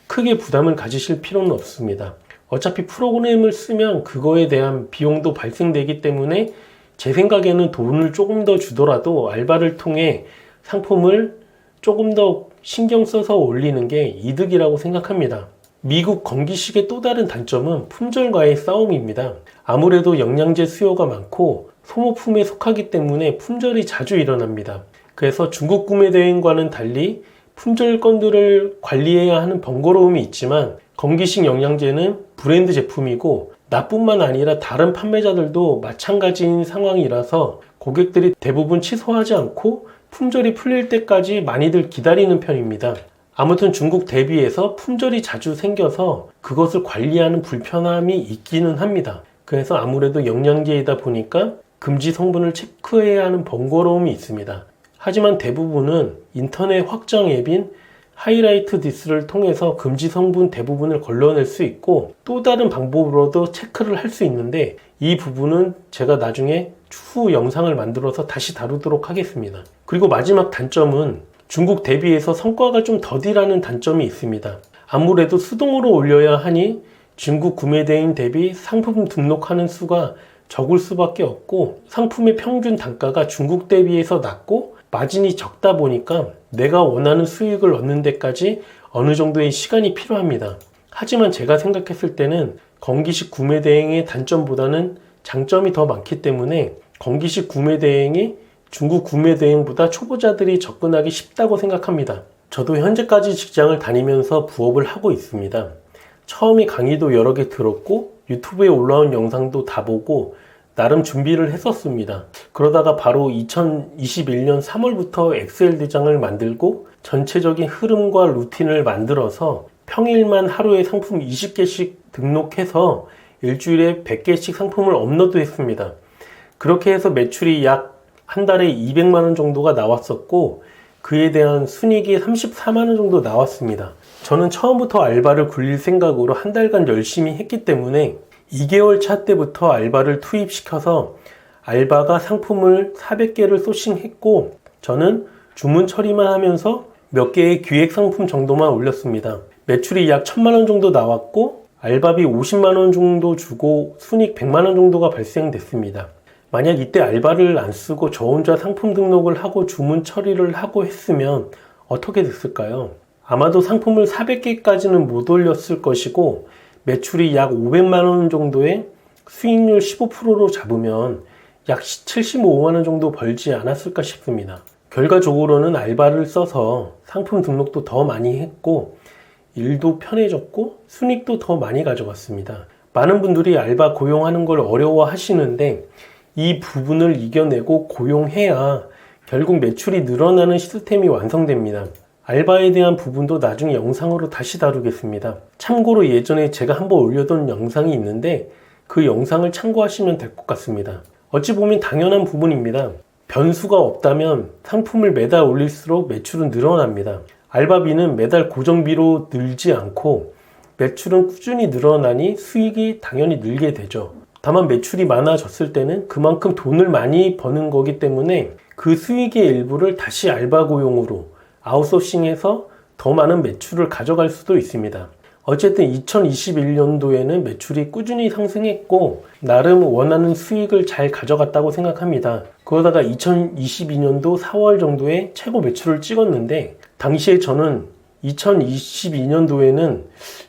크게 부담을 가지실 필요는 없습니다. 어차피 프로그램을 쓰면 그거에 대한 비용도 발생되기 때문에 제 생각에는 돈을 조금 더 주더라도 알바를 통해 상품을 조금 더 신경 써서 올리는 게 이득이라고 생각합니다. 미국 건기식의 또 다른 단점은 품절과의 싸움입니다. 아무래도 영양제 수요가 많고 소모품에 속하기 때문에 품절이 자주 일어납니다. 그래서 중국 구매 대행과는 달리 품절 건들을 관리해야 하는 번거로움이 있지만 건기식 영양제는 브랜드 제품이고 나뿐만 아니라 다른 판매자들도 마찬가지인 상황이라서 고객들이 대부분 취소하지 않고 품절이 풀릴 때까지 많이들 기다리는 편입니다. 아무튼 중국 대비해서 품절이 자주 생겨서 그것을 관리하는 불편함이 있기는 합니다. 그래서 아무래도 영양제이다 보니까 금지 성분을 체크해야 하는 번거로움이 있습니다. 하지만 대부분은 인터넷 확장 앱인 하이라이트 디스를 통해서 금지 성분 대부분을 걸러낼 수 있고 또 다른 방법으로도 체크를 할 수 있는데 이 부분은 제가 나중에 추후 영상을 만들어서 다시 다루도록 하겠습니다. 그리고 마지막 단점은 중국 대비해서 성과가 좀 더디라는 단점이 있습니다. 아무래도 수동으로 올려야 하니 중국 구매 대행 대비 상품 등록하는 수가 적을 수밖에 없고 상품의 평균 단가가 중국 대비해서 낮고 마진이 적다 보니까 내가 원하는 수익을 얻는 데까지 어느 정도의 시간이 필요합니다. 하지만 제가 생각했을 때는 건기식 구매 대행의 단점보다는 장점이 더 많기 때문에 건기식 구매 대행이 중국 구매 대행보다 초보자들이 접근하기 쉽다고 생각합니다. 저도 현재까지 직장을 다니면서 부업을 하고 있습니다. 처음에 강의도 여러 개 들었고 유튜브에 올라온 영상도 다 보고 나름 준비를 했었습니다. 그러다가 바로 2021년 3월부터 엑셀 대장을 만들고 전체적인 흐름과 루틴을 만들어서 평일만 하루에 상품 20개씩 등록해서 일주일에 100개씩 상품을 업로드 했습니다. 그렇게 해서 매출이 약 한 달에 200만 원 정도가 나왔었고 그에 대한 순이익이 34만 원 정도 나왔습니다. 저는 처음부터 알바를 굴릴 생각으로 한 달간 열심히 했기 때문에 2개월 차 때부터 알바를 투입시켜서 알바가 상품을 400개를 소싱했고 저는 주문 처리만 하면서 몇 개의 기획 상품 정도만 올렸습니다. 매출이 약 1000만 원 정도 나왔고 알바비 50만 원 정도 주고 순이익 100만 원 정도가 발생됐습니다. 만약 이때 알바를 안 쓰고 저 혼자 상품 등록을 하고 주문 처리를 하고 했으면 어떻게 됐을까요? 아마도 상품을 400개까지는 못 올렸을 것이고 매출이 약 500만 원 정도의 수익률 15%로 잡으면 약 75만 원 정도 벌지 않았을까 싶습니다. 결과적으로는 알바를 써서 상품 등록도 더 많이 했고 일도 편해졌고 순이익도 더 많이 가져갔습니다. 많은 분들이 알바 고용하는 걸 어려워 하시는데 이 부분을 이겨내고 고용해야 결국 매출이 늘어나는 시스템이 완성됩니다. 알바에 대한 부분도 나중에 영상으로 다시 다루겠습니다. 참고로 예전에 제가 한번 올려둔 영상이 있는데 그 영상을 참고하시면 될 것 같습니다. 어찌 보면 당연한 부분입니다. 변수가 없다면 상품을 매달 올릴수록 매출은 늘어납니다. 알바비는 매달 고정비로 늘지 않고 매출은 꾸준히 늘어나니 수익이 당연히 늘게 되죠. 다만 매출이 많아졌을 때는 그만큼 돈을 많이 버는 거기 때문에 그 수익의 일부를 다시 알바 고용으로 아웃소싱해서 더 많은 매출을 가져갈 수도 있습니다. 어쨌든 2021년도에는 매출이 꾸준히 상승했고 나름 원하는 수익을 잘 가져갔다고 생각합니다. 그러다가 2022년도 4월 정도에 최고 매출을 찍었는데 당시에 저는 2022년도에는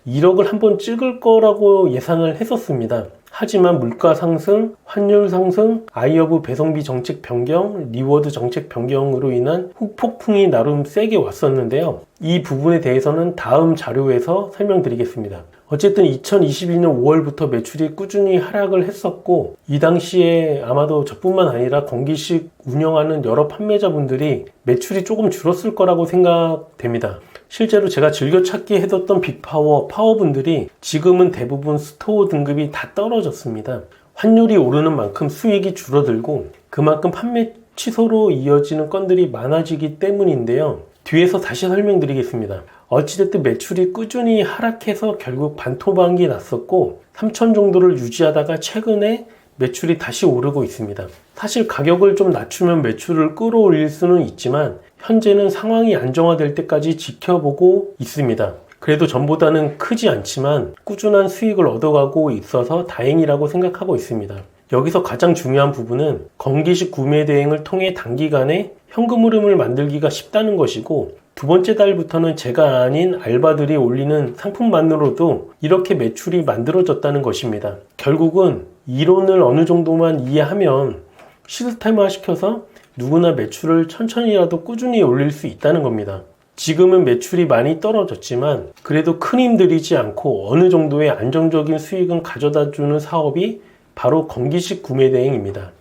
1억을 한번 찍을 거라고 예상을 했었습니다. 하지만 물가 상승, 환율 상승, 아이허브 배송비 정책 변경, 리워드 정책 변경으로 인한 후폭풍이 나름 세게 왔었는데요. 이 부분에 대해서는 다음 자료에서 설명드리겠습니다. 어쨌든 2022년 5월부터 매출이 꾸준히 하락을 했었고 이 당시에 아마도 저뿐만 아니라 건기식 운영하는 여러 판매자분들이 매출이 조금 줄었을 거라고 생각됩니다. 실제로 제가 즐겨찾기 해뒀던 빅파워, 파워분들이 지금은 대부분 스토어 등급이 다 떨어졌습니다. 환율이 오르는 만큼 수익이 줄어들고 그만큼 판매 취소로 이어지는 건들이 많아지기 때문인데요. 뒤에서 다시 설명드리겠습니다. 어찌됐든 매출이 꾸준히 하락해서 결국 반토막이 났었고 3천 정도를 유지하다가 최근에 매출이 다시 오르고 있습니다. 사실 가격을 좀 낮추면 매출을 끌어올릴 수는 있지만 현재는 상황이 안정화될 때까지 지켜보고 있습니다. 그래도 전보다는 크지 않지만 꾸준한 수익을 얻어가고 있어서 다행이라고 생각하고 있습니다. 여기서 가장 중요한 부분은 건기식 구매 대행을 통해 단기간에 현금 흐름을 만들기가 쉽다는 것이고 두 번째 달부터는 제가 아닌 알바들이 올리는 상품만으로도 이렇게 매출이 만들어졌다는 것입니다. 결국은 이론을 어느 정도만 이해하면 시스템화 시켜서 누구나 매출을 천천히라도 꾸준히 올릴 수 있다는 겁니다. 지금은 매출이 많이 떨어졌지만 그래도 큰 힘 들이지 않고 어느 정도의 안정적인 수익은 가져다주는 사업이 바로 건기식 구매 대행입니다.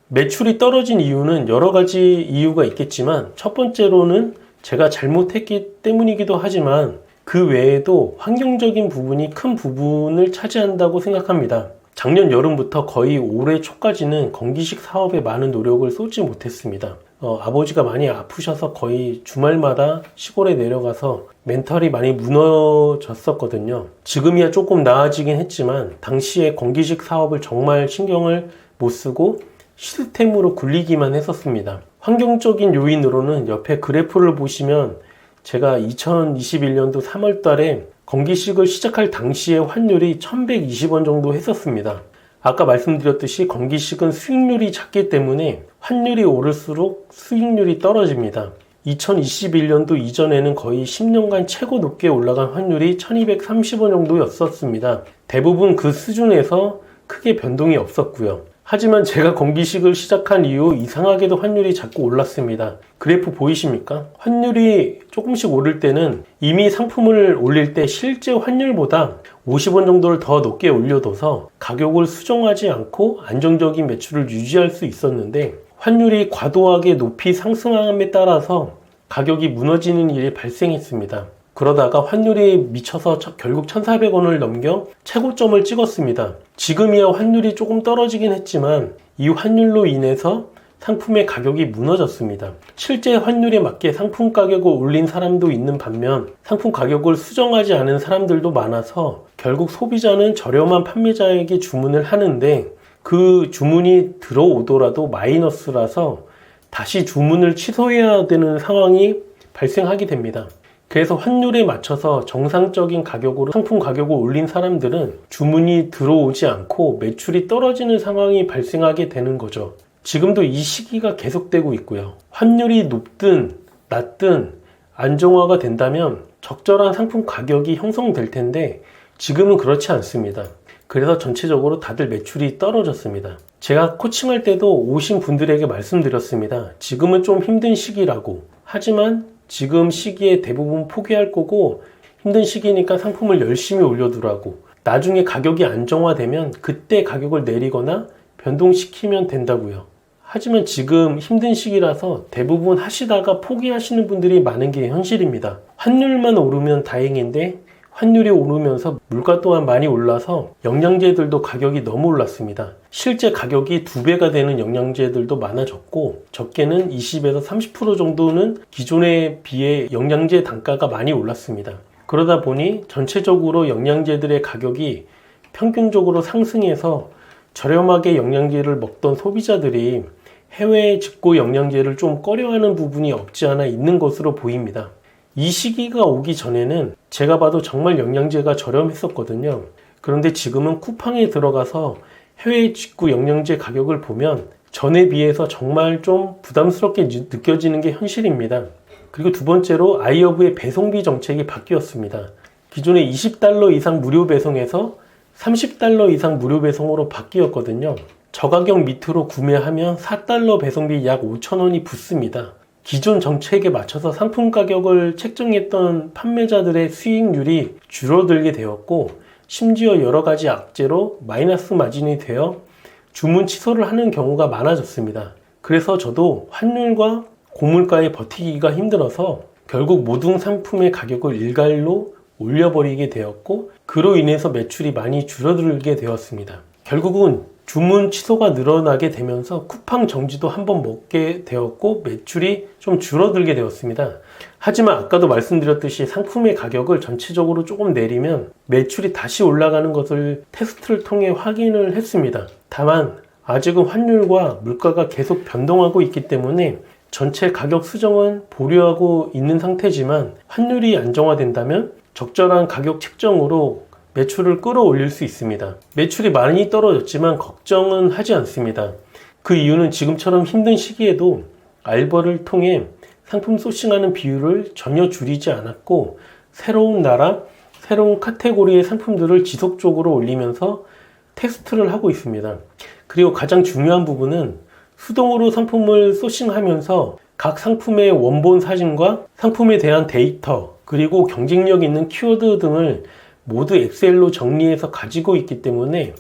매출이 떨어진 이유는 여러 가지 이유가 있겠지만 첫 번째로는 제가 잘못했기 때문이기도 하지만 그 외에도 환경적인 부분이 큰 부분을 차지한다고 생각합니다. 작년 여름부터 거의 올해 초까지는 건기식 사업에 많은 노력을 쏟지 못했습니다. 아버지가 많이 아프셔서 거의 주말마다 시골에 내려가서 멘탈이 많이 무너졌었거든요. 지금이야 조금 나아지긴 했지만 당시에 건기식 사업을 정말 신경을 못 쓰고 시스템으로 굴리기만 했었습니다. 환경적인 요인으로는 옆에 그래프를 보시면 제가 2021년도 3월 달에 건기식을 시작할 당시에 환율이 1120원 정도 했었습니다. 아까 말씀드렸듯이 건기식은 수익률이 작기 때문에 환율이 오를수록 수익률이 떨어집니다. 2021년도 이전에는 거의 10년간 최고 높게 올라간 환율이 1230원 정도였었습니다. 대부분 그 수준에서 크게 변동이 없었고요. 하지만 제가 건기식을 시작한 이후 이상하게도 환율이 자꾸 올랐습니다. 그래프 보이십니까? 환율이 조금씩 오를 때는 이미 상품을 올릴 때 실제 환율보다 50원 정도를 더 높게 올려둬서 가격을 수정하지 않고 안정적인 매출을 유지할 수 있었는데 환율이 과도하게 높이 상승함에 따라서 가격이 무너지는 일이 발생했습니다. 그러다가 환율이 미쳐서 결국 1,400원을 넘겨 최고점을 찍었습니다. 지금이야 환율이 조금 떨어지긴 했지만 이 환율로 인해서 상품의 가격이 무너졌습니다. 실제 환율에 맞게 상품 가격을 올린 사람도 있는 반면 상품 가격을 수정하지 않은 사람들도 많아서 결국 소비자는 저렴한 판매자에게 주문을 하는데 그 주문이 들어오더라도 마이너스라서 다시 주문을 취소해야 되는 상황이 발생하게 됩니다. 그래서 환율에 맞춰서 정상적인 가격으로 상품 가격을 올린 사람들은 주문이 들어오지 않고 매출이 떨어지는 상황이 발생하게 되는 거죠. 지금도 이 시기가 계속되고 있고요. 환율이 높든 낮든 안정화가 된다면 적절한 상품 가격이 형성될 텐데 지금은 그렇지 않습니다. 그래서 전체적으로 다들 매출이 떨어졌습니다. 제가 코칭할 때도 오신 분들에게 말씀드렸습니다. 지금은 좀 힘든 시기라고. 하지만 지금 시기에 대부분 포기할 거고 힘든 시기니까 상품을 열심히 올려두라고. 나중에 가격이 안정화되면 그때 가격을 내리거나 변동시키면 된다고요. 하지만 지금 힘든 시기라서 대부분 하시다가 포기하시는 분들이 많은 게 현실입니다. 환율만 오르면 다행인데 환율이 오르면서 물가 또한 많이 올라서 영양제들도 가격이 너무 올랐습니다. 실제 가격이 2배가 되는 영양제들도 많아졌고 적게는 20에서 30% 정도는 기존에 비해 영양제 단가가 많이 올랐습니다. 그러다 보니 전체적으로 영양제들의 가격이 평균적으로 상승해서 저렴하게 영양제를 먹던 소비자들이 해외에 직구 영양제를 좀 꺼려하는 부분이 없지 않아 있는 것으로 보입니다. 이 시기가 오기 전에는 제가 봐도 정말 영양제가 저렴했었거든요. 그런데 지금은 쿠팡에 들어가서 해외 직구 영양제 가격을 보면 전에 비해서 정말 좀 부담스럽게 느껴지는 게 현실입니다. 그리고 두 번째로 아이허브의 배송비 정책이 바뀌었습니다. 기존에 $20 이상 무료 배송에서 $30 이상 무료 배송으로 바뀌었거든요. 저가격 밑으로 구매하면 $4 배송비 약 5,000원이 붙습니다. 기존 정책에 맞춰서 상품 가격을 책정했던 판매자들의 수익률이 줄어들게 되었고 심지어 여러 가지 악재로 마이너스 마진이 되어 주문 취소를 하는 경우가 많아졌습니다. 그래서 저도 환율과 고물가에 버티기가 힘들어서 결국 모든 상품의 가격을 일괄로 올려버리게 되었고 그로 인해서 매출이 많이 줄어들게 되었습니다. 결국은 주문 취소가 늘어나게 되면서 쿠팡 정지도 한번 먹게 되었고 매출이 좀 줄어들게 되었습니다. 하지만 아까도 말씀드렸듯이 상품의 가격을 전체적으로 조금 내리면 매출이 다시 올라가는 것을 테스트를 통해 확인을 했습니다. 다만 아직은 환율과 물가가 계속 변동하고 있기 때문에 전체 가격 수정은 보류하고 있는 상태지만 환율이 안정화된다면 적절한 가격 책정으로 매출을 끌어올릴 수 있습니다. 매출이 많이 떨어졌지만 걱정은 하지 않습니다. 그 이유는 지금처럼 힘든 시기에도 알바를 통해 상품 소싱하는 비율을 전혀 줄이지 않았고 새로운 나라, 새로운 카테고리의 상품들을 지속적으로 올리면서 테스트를 하고 있습니다. 그리고 가장 중요한 부분은 수동으로 상품을 소싱하면서 각 상품의 원본 사진과 상품에 대한 데이터 그리고 경쟁력 있는 키워드 등을 모두 엑셀로 정리해서 가지고 있기 때문에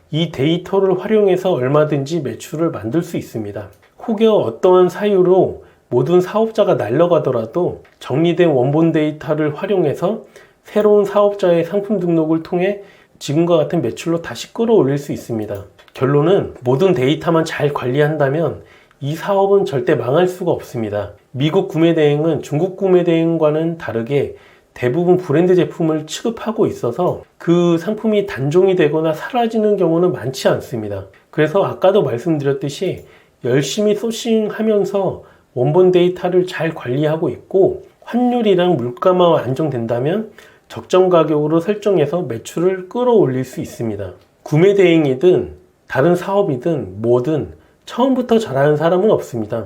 이 데이터를 활용해서 얼마든지 매출을 만들 수 있습니다. 혹여 어떠한 사유로 모든 사업자가 날아가더라도 정리된 원본 데이터를 활용해서 새로운 사업자의 상품 등록을 통해 지금과 같은 매출로 다시 끌어올릴 수 있습니다. 결론은 모든 데이터만 잘 관리한다면 이 사업은 절대 망할 수가 없습니다. 미국 구매 대행은 중국 구매 대행과는 다르게 대부분 브랜드 제품을 취급하고 있어서 그 상품이 단종이 되거나 사라지는 경우는 많지 않습니다. 그래서 아까도 말씀드렸듯이 열심히 소싱하면서 원본 데이터를 잘 관리하고 있고 환율이랑 물가만 안정된다면 적정 가격으로 설정해서 매출을 끌어올릴 수 있습니다. 구매 대행이든 다른 사업이든 뭐든 처음부터 잘하는 사람은 없습니다.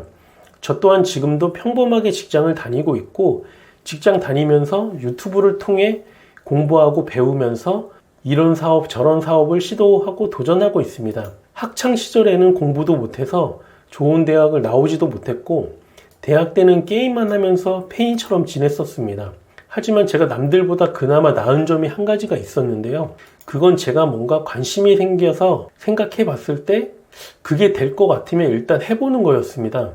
저 또한 지금도 평범하게 직장을 다니고 있고 직장 다니면서 유튜브를 통해 공부하고 배우면서 이런 사업 저런 사업을 시도하고 도전하고 있습니다. 학창 시절에는 공부도 못해서 좋은 대학을 나오지도 못했고 대학 때는 게임만 하면서 폐인처럼 지냈었습니다. 하지만 제가 남들보다 그나마 나은 점이 한 가지가 있었는데요. 그건 제가 뭔가 관심이 생겨서 생각해 봤을 때 그게 될 것 같으면 일단 해보는 거였습니다.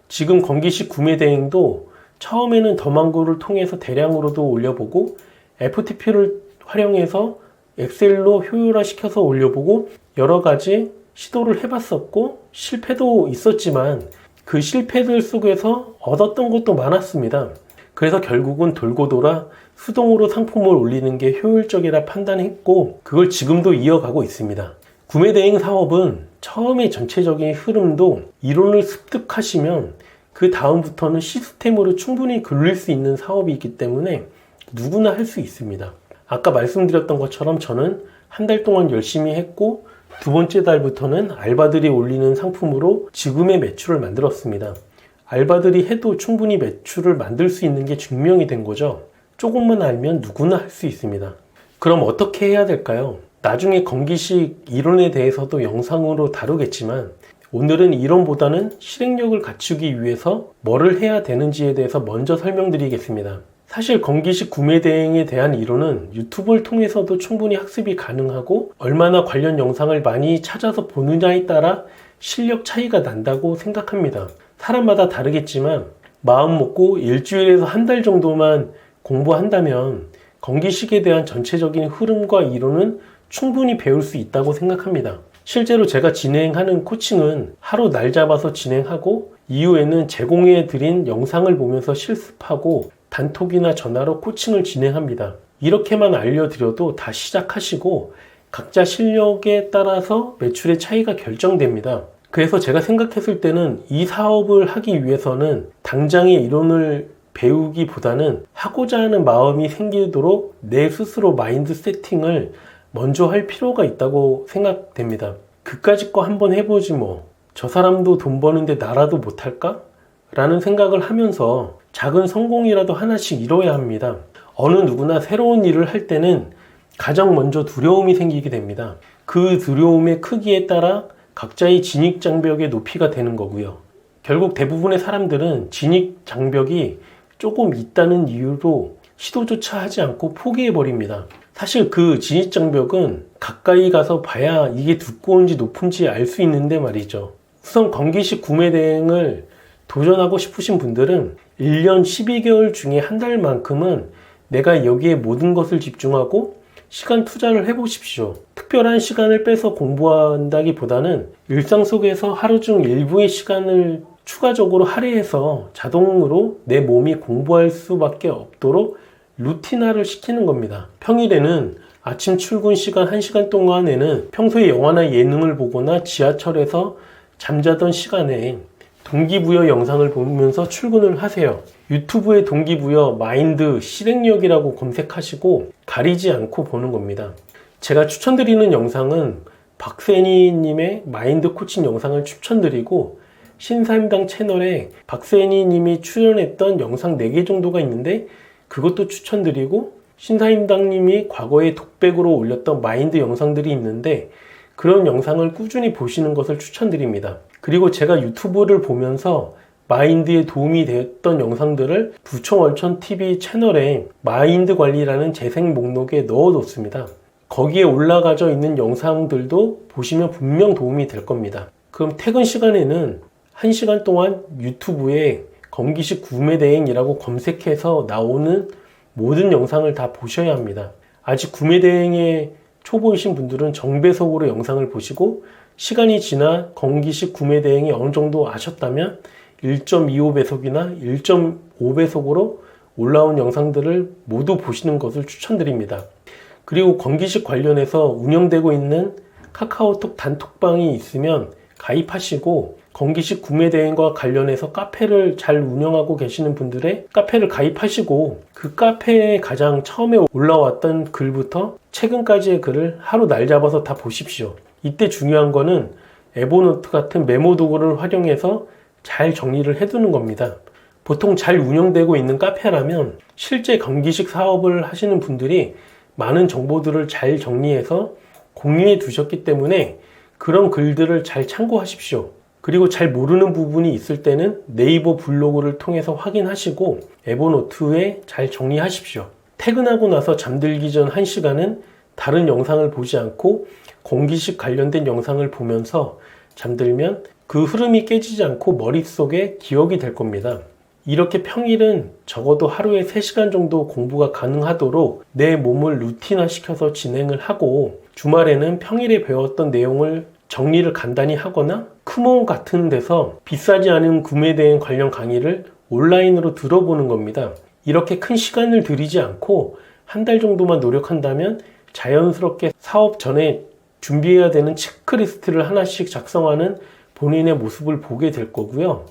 지금 건기식 구매 대행도 처음에는 더망고를 통해서 대량으로도 올려보고 FTP를 활용해서 엑셀로 효율화시켜서 올려보고 여러 가지 시도를 해봤었고 실패도 있었지만 그 실패들 속에서 얻었던 것도 많았습니다. 그래서 결국은 돌고 돌아 수동으로 상품을 올리는 게 효율적이라 판단했고 그걸 지금도 이어가고 있습니다. 구매 대행 사업은 처음에 전체적인 흐름도 이론을 습득하시면 그 다음부터는 시스템으로 충분히 굴릴 수 있는 사업이기 때문에 누구나 할 수 있습니다. 아까 말씀드렸던 것처럼 저는 한 달 동안 열심히 했고 두 번째 달부터는 알바들이 올리는 상품으로 지금의 매출을 만들었습니다. 알바들이 해도 충분히 매출을 만들 수 있는 게 증명이 된 거죠. 조금만 알면 누구나 할 수 있습니다. 그럼 어떻게 해야 될까요? 나중에 건기식 이론에 대해서도 영상으로 다루겠지만 오늘은 이론보다는 실행력을 갖추기 위해서 뭐를 해야 되는지에 대해서 먼저 설명드리겠습니다. 사실 건기식 구매 대행에 대한 이론은 유튜브를 통해서도 충분히 학습이 가능하고 얼마나 관련 영상을 많이 찾아서 보느냐에 따라 실력 차이가 난다고 생각합니다. 사람마다 다르겠지만 마음 먹고 일주일에서 한 달 정도만 공부한다면 건기식에 대한 전체적인 흐름과 이론은 충분히 배울 수 있다고 생각합니다. 실제로 제가 진행하는 코칭은 하루 날 잡아서 진행하고 이후에는 제공해 드린 영상을 보면서 실습하고 단톡이나 전화로 코칭을 진행합니다. 이렇게만 알려드려도 다 시작하시고 각자 실력에 따라서 매출의 차이가 결정됩니다. 그래서 제가 생각했을 때는 이 사업을 하기 위해서는 당장의 이론을 배우기보다는 하고자 하는 마음이 생기도록 내 스스로 마인드 세팅을 먼저 할 필요가 있다고 생각됩니다. 그까짓 거 한번 해보지 뭐. 저 사람도 돈 버는데 나라도 못할까? 라는 생각을 하면서 작은 성공이라도 하나씩 이뤄야 합니다. 어느 누구나 새로운 일을 할 때는 가장 먼저 두려움이 생기게 됩니다. 그 두려움의 크기에 따라 각자의 진입 장벽의 높이가 되는 거고요. 결국 대부분의 사람들은 진입 장벽이 조금 있다는 이유로 시도조차 하지 않고 포기해버립니다. 사실 그 진입 장벽은 가까이 가서 봐야 이게 두꺼운지 높은지 알 수 있는데 말이죠. 우선 건기식 구매 대행을 도전하고 싶으신 분들은 1년 12개월 중에 한 달만큼은 내가 여기에 모든 것을 집중하고 시간 투자를 해보십시오. 특별한 시간을 빼서 공부한다기보다는 일상 속에서 하루 중 일부의 시간을 추가적으로 할애해서 자동으로 내 몸이 공부할 수밖에 없도록 루틴화를 시키는 겁니다. 평일에는 아침 출근 시간 1시간 동안에는 평소에 영화나 예능을 보거나 지하철에서 잠자던 시간에 동기부여 영상을 보면서 출근을 하세요. 유튜브에 동기부여 마인드 실행력이라고 검색하시고 가리지 않고 보는 겁니다. 제가 추천드리는 영상은 박세니님의 마인드 코칭 영상을 추천드리고 신사임당 채널에 박세니님이 출연했던 영상 4개 정도가 있는데 그것도 추천드리고 신사임당님이 과거에 독백으로 올렸던 마인드 영상들이 있는데 그런 영상을 꾸준히 보시는 것을 추천드립니다. 그리고 제가 유튜브를 보면서 마인드에 도움이 되었던 영상들을 부총얼천TV 채널에 마인드 관리라는 재생 목록에 넣어뒀습니다. 거기에 올라가져 있는 영상들도 보시면 분명 도움이 될 겁니다. 그럼 퇴근 시간에는 1시간 동안 유튜브에 건기식 구매 대행이라고 검색해서 나오는 모든 영상을 다 보셔야 합니다. 아직 구매 대행에 초보이신 분들은 정배속으로 영상을 보시고 시간이 지나 건기식 구매 대행이 어느 정도 아셨다면 1.25배속이나 1.5배속으로 올라온 영상들을 모두 보시는 것을 추천드립니다. 그리고 건기식 관련해서 운영되고 있는 카카오톡 단톡방이 있으면 가입하시고 건기식 구매 대행과 관련해서 카페를 잘 운영하고 계시는 분들의 카페를 가입하시고 그 카페에 가장 처음에 올라왔던 글부터 최근까지의 글을 하루 날 잡아서 다 보십시오. 이때 중요한 거는 에버노트 같은 메모 도구를 활용해서 잘 정리를 해두는 겁니다. 보통 잘 운영되고 있는 카페라면 실제 건기식 사업을 하시는 분들이 많은 정보들을 잘 정리해서 공유해 두셨기 때문에 그런 글들을 잘 참고하십시오. 그리고 잘 모르는 부분이 있을 때는 네이버 블로그를 통해서 확인하시고 에버노트에 잘 정리하십시오. 퇴근하고 나서 잠들기 전 1시간은 다른 영상을 보지 않고 건기식 관련된 영상을 보면서 잠들면 그 흐름이 깨지지 않고 머릿속에 기억이 될 겁니다. 이렇게 평일은 적어도 하루에 3시간 정도 공부가 가능하도록 내 몸을 루틴화 시켜서 진행을 하고 주말에는 평일에 배웠던 내용을 정리를 간단히 하거나 크몬 같은 데서 비싸지 않은 구매 대행 관련 강의를 온라인으로 들어보는 겁니다. 이렇게 큰 시간을 들이지 않고 한 달 정도만 노력한다면 자연스럽게 사업 전에 준비해야 되는 체크리스트를 하나씩 작성하는 본인의 모습을 보게 될 거고요.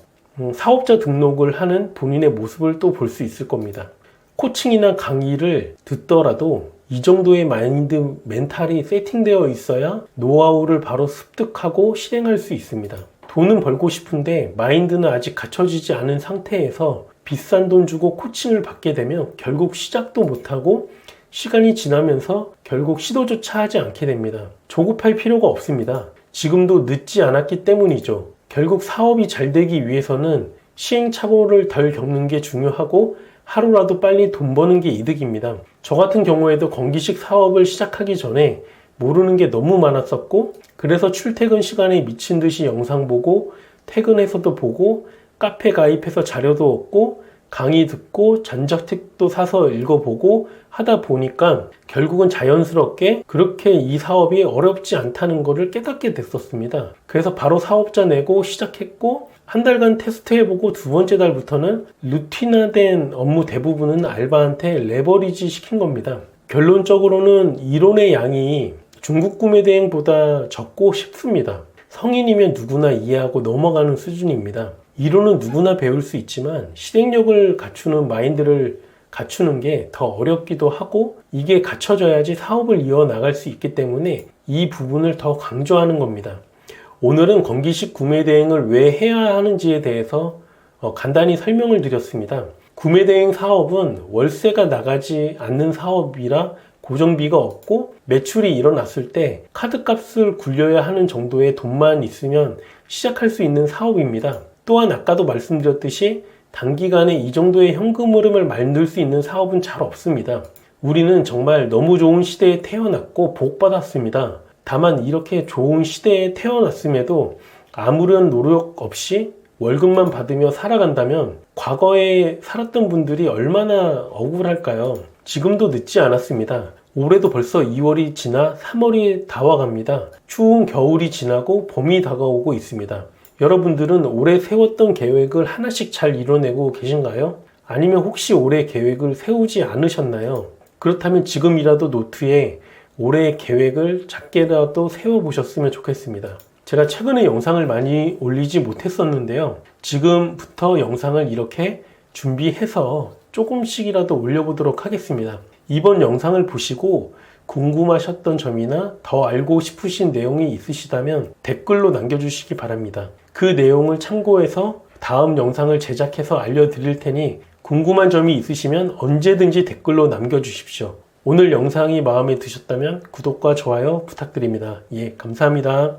사업자 등록을 하는 본인의 모습을 또 볼 수 있을 겁니다. 코칭이나 강의를 듣더라도 이 정도의 마인드, 멘탈이 세팅되어 있어야 노하우를 바로 습득하고 실행할 수 있습니다. 돈은 벌고 싶은데 마인드는 아직 갖춰지지 않은 상태에서 비싼 돈 주고 코칭을 받게 되면 결국 시작도 못하고 시간이 지나면서 결국 시도조차 하지 않게 됩니다. 조급할 필요가 없습니다. 지금도 늦지 않았기 때문이죠. 결국 사업이 잘 되기 위해서는 시행착오를 덜 겪는 게 중요하고 하루라도 빨리 돈 버는 게 이득입니다. 저 같은 경우에도 건기식 사업을 시작하기 전에 모르는 게 너무 많았었고, 그래서 출퇴근 시간에 미친 듯이 영상 보고 퇴근해서도 보고 카페 가입해서 자료도 얻고 강의 듣고 전자책도 사서 읽어보고 하다 보니까 결국은 자연스럽게 그렇게 이 사업이 어렵지 않다는 것을 깨닫게 됐었습니다. 그래서 바로 사업자 내고 시작했고, 한 달간 테스트해보고 두 번째 달부터는 루틴화된 업무 대부분은 알바한테 레버리지 시킨 겁니다. 결론적으로는 이론의 양이 중국 구매 대행보다 적고 쉽습니다. 성인이면 누구나 이해하고 넘어가는 수준입니다. 이론은 누구나 배울 수 있지만 실행력을 갖추는 마인드를 갖추는 게 더 어렵기도 하고, 이게 갖춰져야지 사업을 이어나갈 수 있기 때문에 이 부분을 더 강조하는 겁니다. 오늘은 건기식 구매 대행을 왜 해야 하는지에 대해서 간단히 설명을 드렸습니다. 구매 대행 사업은 월세가 나가지 않는 사업이라 고정비가 없고 매출이 일어났을 때 카드값을 굴려야 하는 정도의 돈만 있으면 시작할 수 있는 사업입니다. 또한 아까도 말씀드렸듯이 단기간에 이 정도의 현금 흐름을 만들 수 있는 사업은 잘 없습니다. 우리는 정말 너무 좋은 시대에 태어났고 복 받았습니다. 다만 이렇게 좋은 시대에 태어났음에도 아무런 노력 없이 월급만 받으며 살아간다면 과거에 살았던 분들이 얼마나 억울할까요? 지금도 늦지 않았습니다. 올해도 벌써 2월이 지나 3월이 다와갑니다. 추운 겨울이 지나고 봄이 다가오고 있습니다. 여러분들은 올해 세웠던 계획을 하나씩 잘 이뤄내고 계신가요? 아니면 혹시 올해 계획을 세우지 않으셨나요? 그렇다면 지금이라도 노트에 올해의 계획을 작게라도 세워보셨으면 좋겠습니다. 제가 최근에 영상을 많이 올리지 못했었는데요. 지금부터 영상을 이렇게 준비해서 조금씩이라도 올려보도록 하겠습니다. 이번 영상을 보시고 궁금하셨던 점이나 더 알고 싶으신 내용이 있으시다면 댓글로 남겨주시기 바랍니다. 그 내용을 참고해서 다음 영상을 제작해서 알려드릴 테니 궁금한 점이 있으시면 언제든지 댓글로 남겨주십시오. 오늘 영상이 마음에 드셨다면 구독과 좋아요 부탁드립니다. 예, 감사합니다.